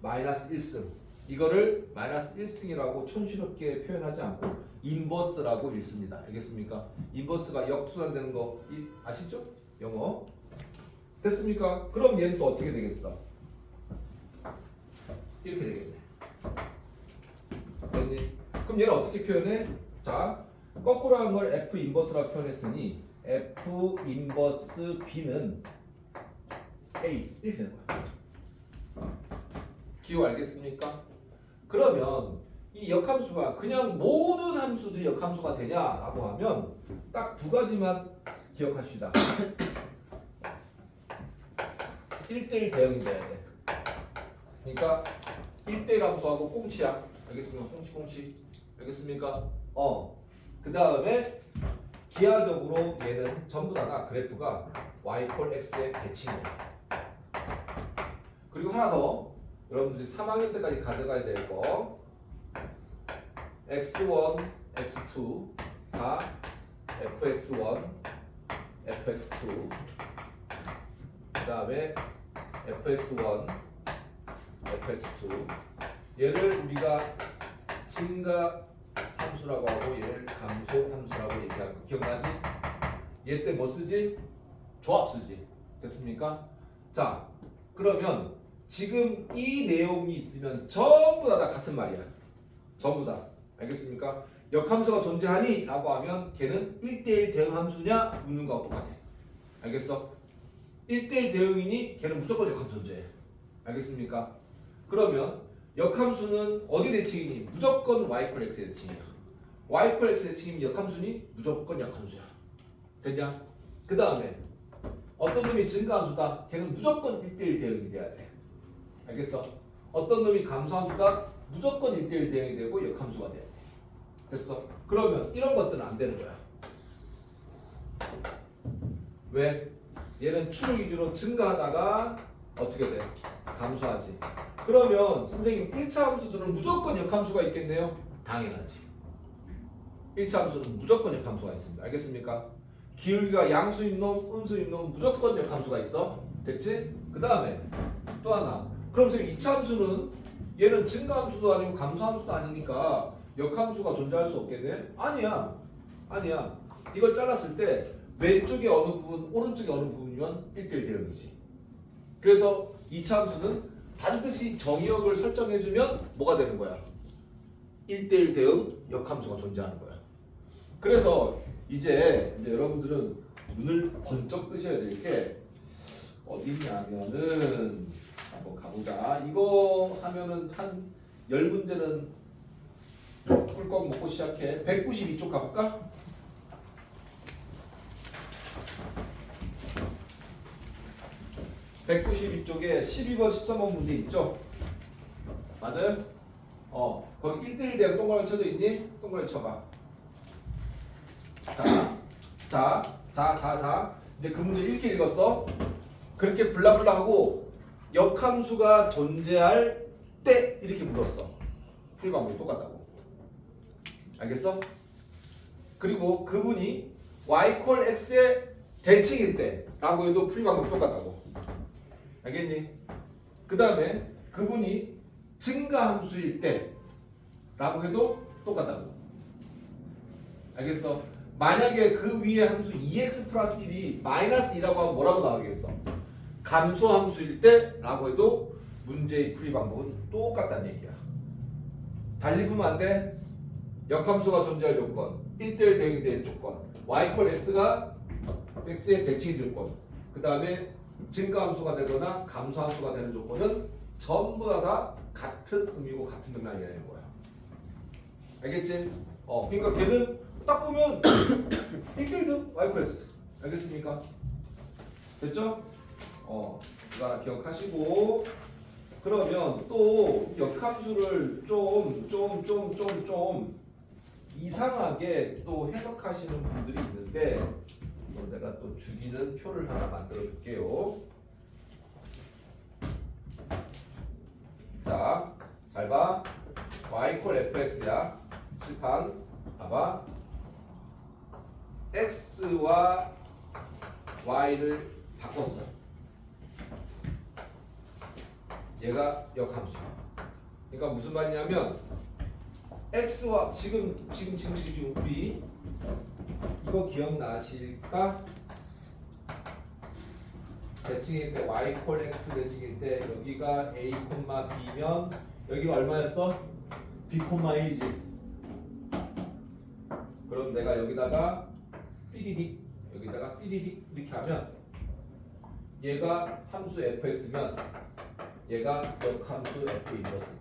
Speaker 1: 마이너스 1승, 이거를 마이너스 1승이라고 촌스럽게 표현하지 않고 인버스라고 읽습니다. 알겠습니까? 인버스가 역순환되는 거 아시죠? 영어. 됐습니까? 그럼 얘는 또 어떻게 되겠어? 이렇게 되겠네. 됐니? 그럼 얘는 어떻게 표현해? 자, 거꾸로 한 걸 F 인버스라고 표현했으니 F 인버스 B는 A 이렇게 되는 거야. 기호 알겠습니까? 그러면 이 역함수가 그냥 모든 함수들이 역함수가 되냐라고 하면 딱 두 가지만 기억합시다. 1대1 대응이 돼야 돼. 그러니까 1대1 함수하고 꽁치야. 알겠습니까? 꽁치. 알겠습니까? 그 다음에 기하적으로 얘는 전부 다가 그래프가 y 콜 x의 대칭이에요. 그리고 하나 더 여러분들이 3학년 때까지 가져가야 될 거, x1, x2가 fx1, fx2, 그 다음에 fx1, fx2. 얘를 우리가 증가 함수라고 하고 얘를 감소 함수라고 얘기하고, 기억나지? 얘 때 뭐 쓰지? 조합 쓰지. 됐습니까? 자, 그러면 지금 이 내용이 있으면 전부 다 같은 말이야. 전부 다. 알겠습니까? 역함수가 존재하니? 라고 하면 걔는 1대1 대응 함수냐? 묻는 거하고 똑같아. 알겠어? 1대1 대응이니 걔는 무조건 역함수 존재해. 알겠습니까? 그러면 역함수는 어디 대칭이니? 무조건 y 콜 x의 대칭이야. y 콜 x의 대칭이면 역함수니? 무조건 역함수야. 됐냐? 그 다음에 어떤 놈이 증가함수다. 걔는 무조건 1대1 대응이 돼야 돼. 알겠어? 어떤 놈이 감소함수다. 무조건 1대1 대응이 되고 역함수가 돼야 돼. 됐어? 그러면 이런 것들은 안 되는 거야. 왜? 얘는 추를 기준으로 증가하다가 어떻게 돼? 감소하지. 그러면 선생님 1차 함수들은 무조건 역함수가 있겠네요? 당연하지. 1차 함수는 무조건 역함수가 있습니다. 알겠습니까? 기울기가 양수인 놈, 음수인 놈 무조건 역함수가 있어. 됐지? 그 다음에 또 하나. 그럼 선생님 2차 함수는 얘는 증가함수도 아니고 감소함수도 아니니까 역함수가 존재할 수 없겠네? 아니야. 아니야. 이걸 잘랐을 때 왼쪽에 어느 부분, 오른쪽에 어느 부분이면 1대1 대응이지. 그래서 2차 함수는 반드시 정의역을 설정해주면 뭐가 되는 거야? 1대1 대응 역함수가 존재하는 거야. 그래서 이제 여러분들은 눈을 번쩍 뜨셔야 될 게 어디냐면은 한번 가보자. 이거 하면은 한 10문제는 꿀꺽 먹고 시작해. 192쪽 가볼까? 192쪽에 12번, 13번 문제 있죠? 맞아요? 거기 1대1 대응 동그라미 쳐져 있니? 동그라미 쳐봐. 자. 이제 그 문제 이렇게 읽었어. 그렇게 블라블라 하고 역함수가 존재할 때 이렇게 물었어. 풀이 방법이 똑같다고. 알겠어? 그리고 그분이 y 콜 x의 대칭일 때 라고 해도 풀이 방법이 똑같다고. 알겠니? 그 다음에 그분이 증가함수일 때 라고 해도 똑같다고. 알겠어? 만약에 그 위에 함수 2x 플러스 1이 마이너스 2라고 하면 뭐라고 나오겠어? 감소함수일 때 라고 해도 문제의 풀이 방법은 똑같다는 얘기야. 달리 풀면 안 돼? 역함수가 존재할 조건, 1대1 대응이 되는 조건, y 콜 x가 x의 대칭이 될 조건, 그 다음에 증가함수가 되거나 감소함수가 되는 조건은 전부 다 같은 의미고 같은 맥락이 되는 거야. 알겠지? 그러니까 걔는 딱 보면 1대1 y 콜 x. 알겠습니까? 됐죠? 이거 하나 기억하시고, 그러면 또 역함수를 좀 이상하게 또 해석하시는 분들이 있는데, 내가 또 죽이는 표를 하나 만들어 줄게요. 자, 잘 봐. y 콜 fx야. 칠판 봐봐. x와 y를 바꿨어. 얘가 역함수. 그러니까 무슨 말이냐면 x와 지금 우리 이거 기억나실까? 대칭일 때 y 콜 x 대칭일 때 여기가 a, b면 여기가 얼마였어? b, a지. 그럼 내가 여기다가 띠리릭 여기다가 띠리릭 이렇게 하면 얘가 함수 fx면 얘가 역함수 f 인버스.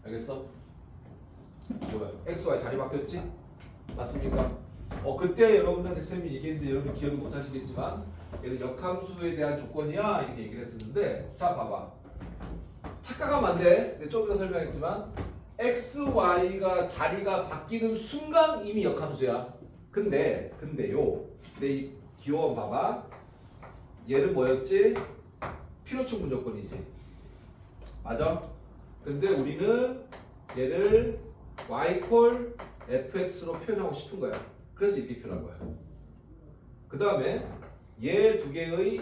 Speaker 1: 알겠어? 뭐야? x, y 자리 바뀌었지? 맞습니까? 그때 여러분들한테 쌤이 얘기했는데 여러분 기억을 못 하시겠지만 얘는 역함수에 대한 조건이야 이렇게 얘기를 했었는데, 자 봐봐. 착각하면 안 돼. 내가 조금 더 설명했지만 x, y가 자리가 바뀌는 순간 이미 역함수야. 근데요. 이 기호 봐봐. 얘는 뭐였지? 필요충분 조건이지. 맞아? 근데 우리는 얘를 y 콜 fx로 표현하고 싶은 거야. 그래서 이렇게 표현한 거야. 그 다음에 얘 두 개의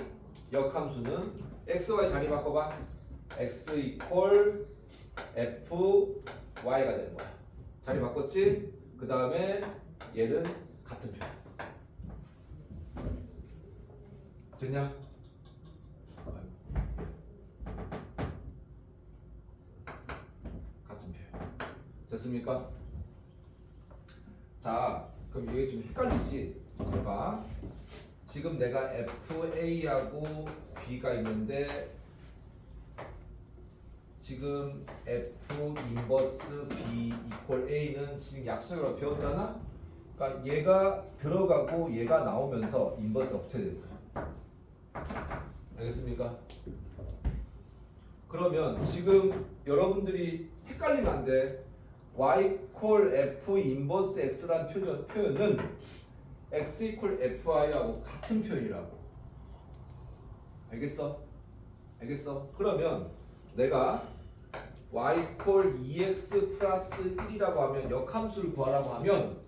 Speaker 1: 역함수는 x, y 자리 바꿔봐. x 이퀄 f y가 되는 거야. 자리 바꿨지? 그 다음에 얘는 같은 표. 됐냐? 같은 표. 됐습니까? 자, 그럼 이게 좀 헷갈리지? 잘 봐. 지금 내가 FA하고 B가 있는데 지금 F 인버스 B 이퀄 A는 지금 약속으로 배웠잖아? 그러니까 얘가 들어가고 얘가 나오면서 인버스가 붙어야 될 거야. 알겠습니까? 그러면 지금 여러분들이 헷갈리면 안 돼. y 콜 f 인버스 x라는 표현은 x 이퀄 fy하고 같은 표현이라고. 알겠어? 알겠어? 그러면 내가 y 콜 2x 플러스 1이라고 하면 역함수를 구하라고 하면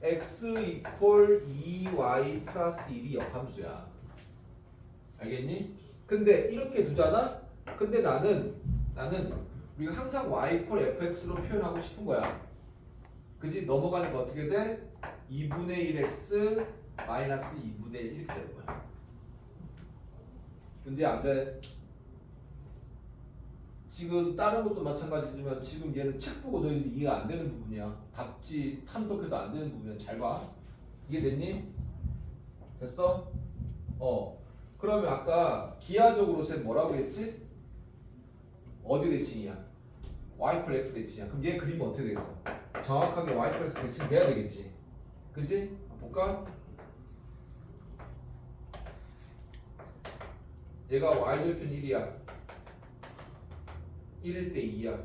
Speaker 1: x 이퀄 2y 플러스 1이 역함수야. 알겠니? 근데 이렇게 두잖아? 근데 나는 우리가 항상 y 이퀄 fx로 표현하고 싶은 거야. 그지? 넘어가니까 어떻게 돼? 2분의 1x 마이너스 2분의 1 이렇게 되는 거야. 문제 안 돼? 지금 다른 것도 마찬가지지만 지금 얘는 책 보고 너희들이 이해가 안 되는 부분이야. 답지 탐독해도 안 되는 부분이야. 잘 봐. 이해됐니? 됐어? 그러면 아까 기하적으로 쌤 뭐라고 했지? 어디 대칭이야? y 콜 x 대칭이야. 그럼 얘 그림은 어떻게 되겠어? 정확하게 y 콜 x 대칭 돼야 되겠지. 그지? 볼까? 얘가 y절편 1이야. 1일 때 2야.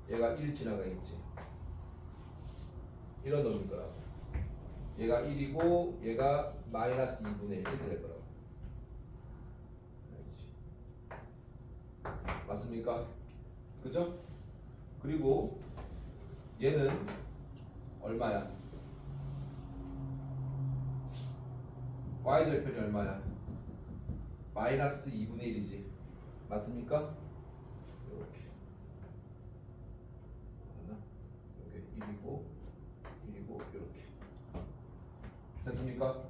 Speaker 1: 얘가 1 지나가 있지. 이런 놈인 거라고. 얘가 1이고 얘가 마이너스 2분의 1 이렇게 될 거라고. 맞습니까? 그죠? 그리고 얘는 얼마야? y절편이 얼마야? 마이너스 2분의 1이지. 맞습니까? 이렇게. 이게 1이고 이렇게. 됐습니까?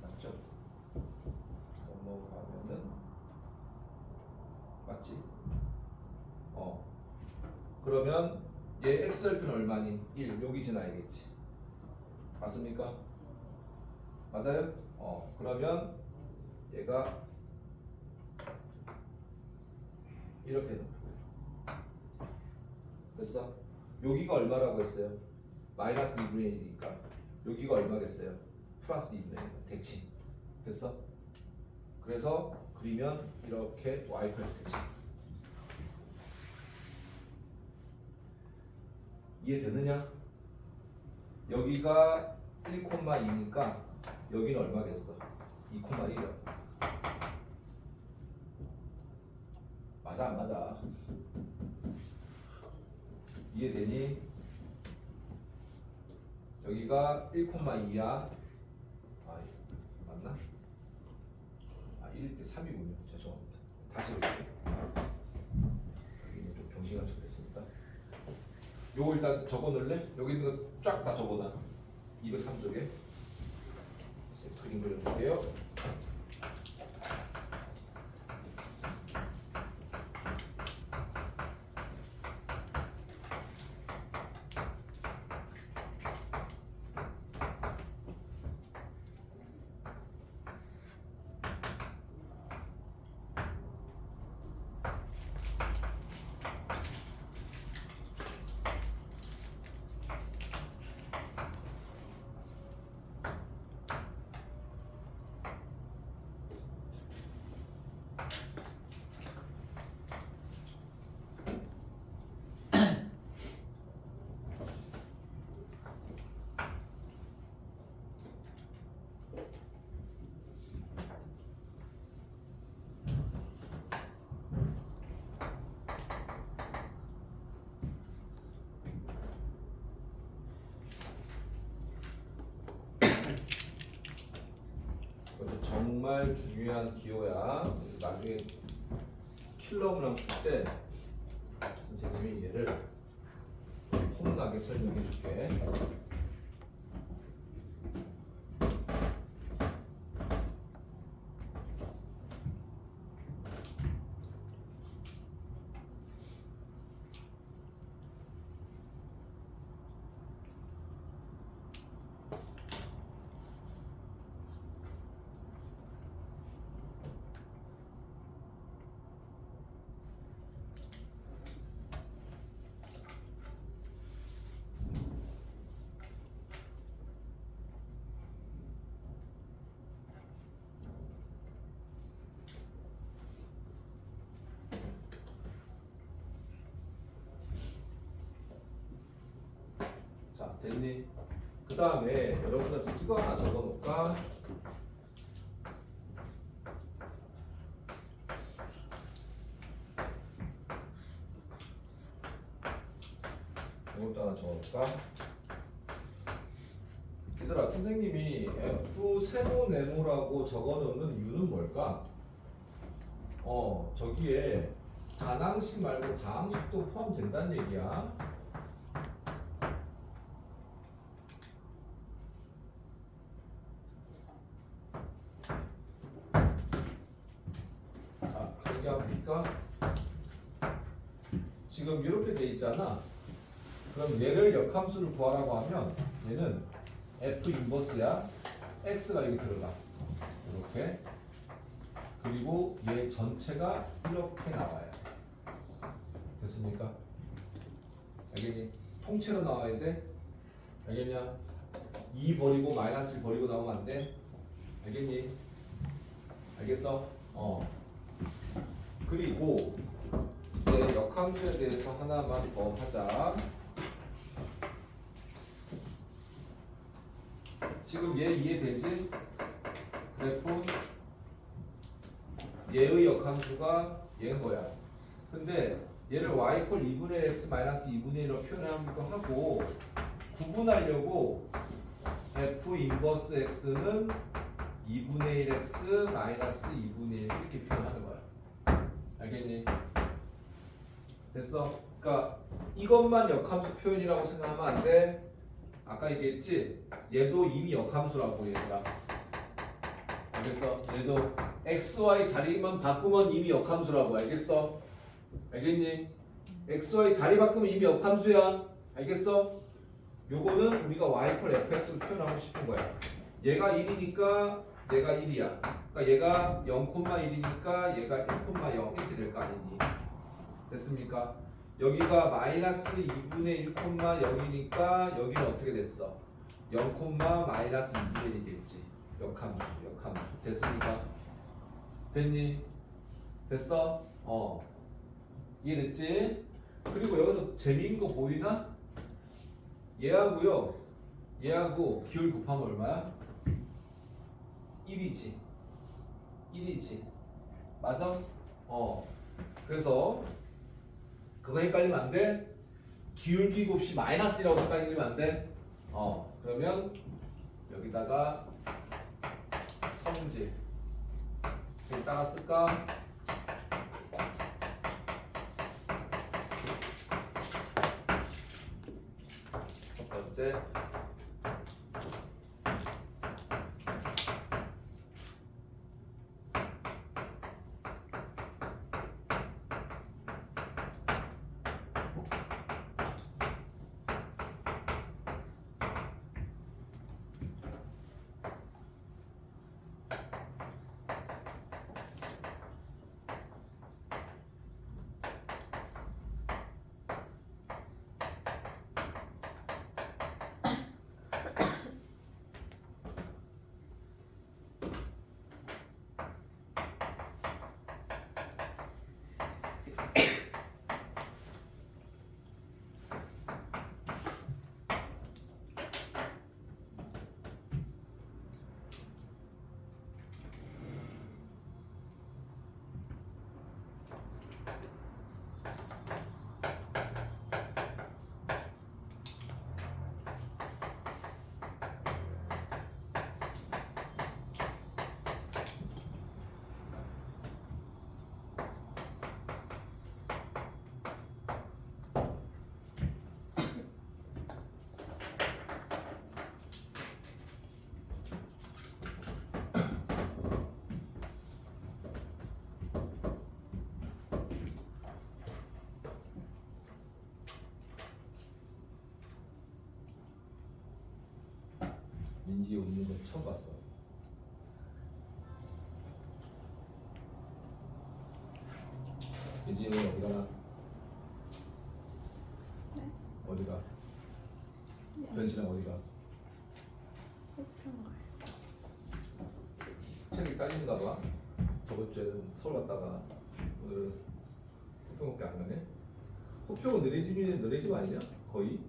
Speaker 1: 맞죠? 넘어가면은 맞지? 그러면 얘 x절편 얼마니? 1. 여기 지나야겠지. 맞습니까? 맞아요? 그러면 얘가 이렇게 되는 거야. 됐어? 여기가 얼마라고 했어요? 마이너스 2분의 1이니까 여기가 얼마겠어요? 플러스 2분의 1. 대칭. 됐어? 그래서 그리면 이렇게 y 플러스 대칭. 이해되느냐? 여기가 1,2니까 여기는 얼마겠어? 2,1이야. 맞아 안 맞아? 이해되니? 여기가 1,2야. 맞나? 1일 때 3이군요. 죄송합니다. 다시 볼게요. 여기는 좀 병신같이 됐습니다. 요거 일단 적어놓을래? 여기 있는 거 쫙 다 적어놔. 203쪽에 그림 그려볼게요. 정말 중요한 기호야. 나중에 킬러문항 풀 때 선생님이 얘를 폼나게 설명해 줄게. 됐니? 그 다음에 여러분들 이거 하나 적어 놓을까? 이것도 하나 적어 놓을까? 얘들아, 선생님이 F 세모 네모라고 적어 놓는 이유는 뭘까? 저기에 단항식 말고 다항식도 포함된다는 얘기야. 자, 얘기해볼까? 지금 이렇게 돼 있잖아. 그럼 얘를 역함수를 구하라고 하면 얘는 F 인버스야. X가 여기 들어가. 이렇게. 그리고 얘 전체가 이렇게 나와요. 됐습니까? 알겠니? 통째로 나와야 돼. 알겠냐? 2 버리고 마이너스 1 버리고 나오면 안 돼. 알겠니? 알겠어? 그리고 이제 역함수에 대해서 하나만 더 하자. 지금 얘 이해되지? 그래프 얘의 역함수가 얘인 거야. 근데 얘를 y = 2분의 1 x 마이너스 2분의 1로 표현하기도 하고, 구분하려고 f 인버스 x는 2분의 1 x 마이너스 2분의 1 이렇게 표현하는 거야. 알겠니? 됐어? 그러니까 이것만 역함수 표현이라고 생각하면 안 돼. 아까 얘기했지? 얘도 이미 역함수라고 얘들아. 알겠어? 얘도 x, y 자리만 바꾸면 이미 역함수라고. 알겠어? 알겠니? x, y 자리 바꾸면 이미 역함수야. 알겠어? 요거는 우리가 y = fx로 표현하고 싶은 거야. 얘가 1이니까 얘가 1이야. 그러니까 얘가 0,1이니까 얘가 1,0 이렇게 될 거 아니니? 됐습니까? 여기가 마이너스 2분의 1,0이니까 여기는 어떻게 됐어? 0, 마이너스 2분의 1이 됐지. 역함수. 됐습니까? 됐니? 됐어? 이해됐지? 그리고 여기서 재미있는 거 보이나? 얘하고요. 얘하고 기울 곱하면 얼마야? 1이지. 맞아? 그래서 그거 헷갈리면 안 돼? 기울기 곱이 마이너스라고 헷갈리면 안 돼? 그러면 여기다가 성질 여기다가 쓸까? 첫 번째 민지 웃는 거 처음 봤어. 민지는 어디 가나?
Speaker 2: 네?
Speaker 1: 어디가?
Speaker 2: 네.
Speaker 1: 변신랑 어디가?
Speaker 2: 호평 가요.
Speaker 1: 책이 딸린가 봐. 저번 주에는 서울 갔다가 오늘은 호평밖에 안 가네. 호평은 너네 집 아니냐? 거의?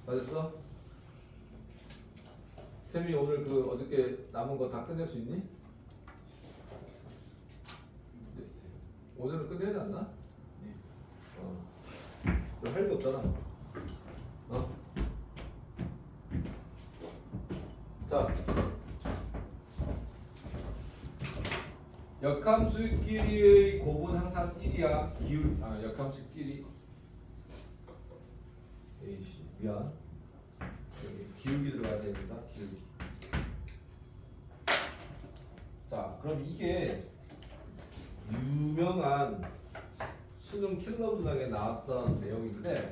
Speaker 1: 맞았어? 태민이 오늘 그 어저께 남은 거 다 끝낼 수 있니? 됐어요. 오늘은 끝내야 않나?
Speaker 2: 네.
Speaker 1: 할 게 없잖아. 자, 역함수끼리의 곱은 항상 1이야. 역함수끼리. 에이씨, 미안. 여기 기울기 들어가야 됩니다. 기울기. 자, 그럼 이게 유명한 수능 킬러 문항에 나왔던 내용인데,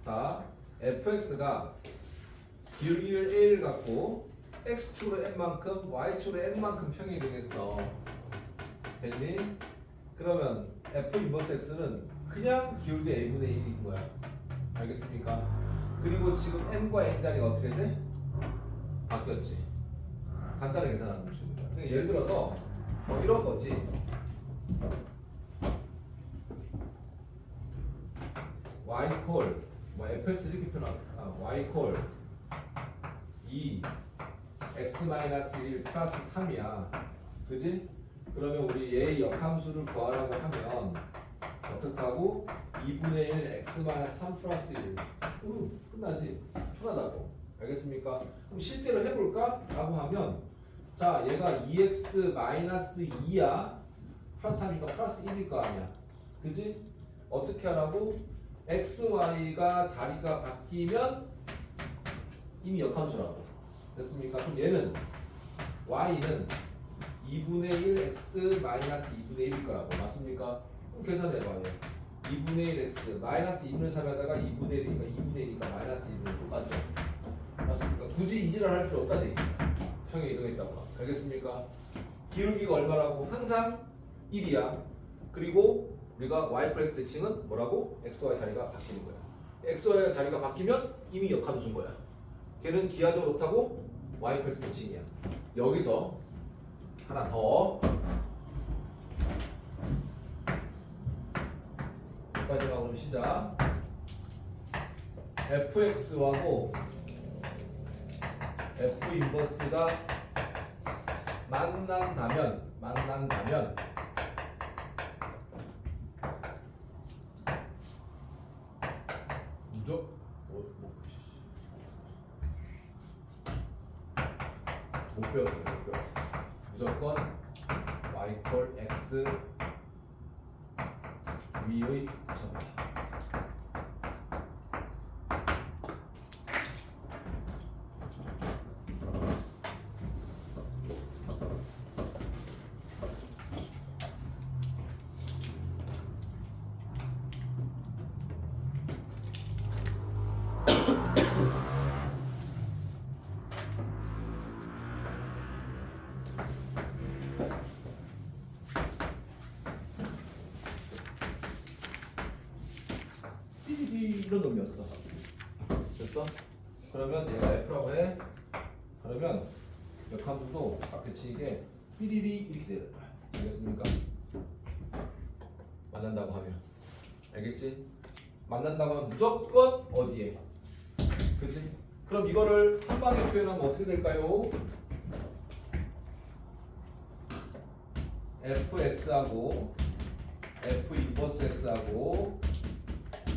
Speaker 1: 자, fx가 기울기를 a를 갖고 x축으로 n만큼 y축으로 n만큼 평행이 되겠어. 됐니? 그러면 f 인버스 x는 그냥 기울기 a분의 1인 거야. 알겠습니까? 그리고 지금 n과 n 자리가 어떻게 돼? 바뀌었지. 간단하게 계산하는 것입니다. 그러니까 예를 들어서 이런 거지. y 콜 fx 이렇게 표현하면 y 콜 2 x 마이너스 1 플러스 3이야. 그지? 그러면 우리 얘의 역함수를 구하라고 하면 어떡하고 2분의 1 x 마이너스 3 플러스 1 끝나지? 편하다고. 알겠습니까? 그럼 실제로 해볼까? 라고 하면 자 얘가 2x 마이너스 2야. 플러스 3이니까 플러스 1일 거 아니야. 그지? 어떻게 하라고? x, y가 자리가 바뀌면 이미 역함수라고. 됐습니까? 그럼 얘는 y는 2분의 1 x 마이너스 2분의 1일 거라고. 맞습니까? 그럼 계산해봐요. 2분의 1 x 마이너스 2분의 3에다가 2분의 1이니까 2분의 1이니까 마이너스 2분의 1 똑같죠? 맞습니까? 굳이 이질을 할 필요 없다는 얘기야. 평행 이동했다고. 알겠습니까? 기울기가 얼마라고? 항상 1이야. 그리고 우리가 y 플렉스 대칭은 뭐라고? x, y 자리가 바뀌는 거야. x, y 자리가 바뀌면 이미 역함수인 거야. 걔는 기하적으로 타고 y 플렉스 대칭이야. 여기서 하나 더. 여기까지만 오늘 시작. fx하고 f 인버스가 만난다면 못 배웠어. 무조건 y 콜 x 위의 점이다. 이런 놈이었어. 됐어? 그러면 얘가 F라고 해. 그러면 역함수도 앞에치게 삐리리 이렇게 되는 거야. 알겠습니까? 만난다고 하면. 알겠지? 만난다고 하면 무조건 어디에? 그치? 그럼 이거를 한 방에 표현하면 어떻게 될까요? fx하고 f 인버스 x하고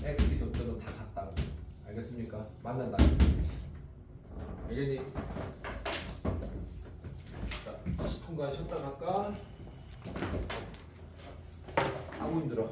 Speaker 1: x 교점은 다 같다고. 알겠습니까? 만난다. 알겠니? 자, 10분간 쉬었다 갈까? 아무 힘들어.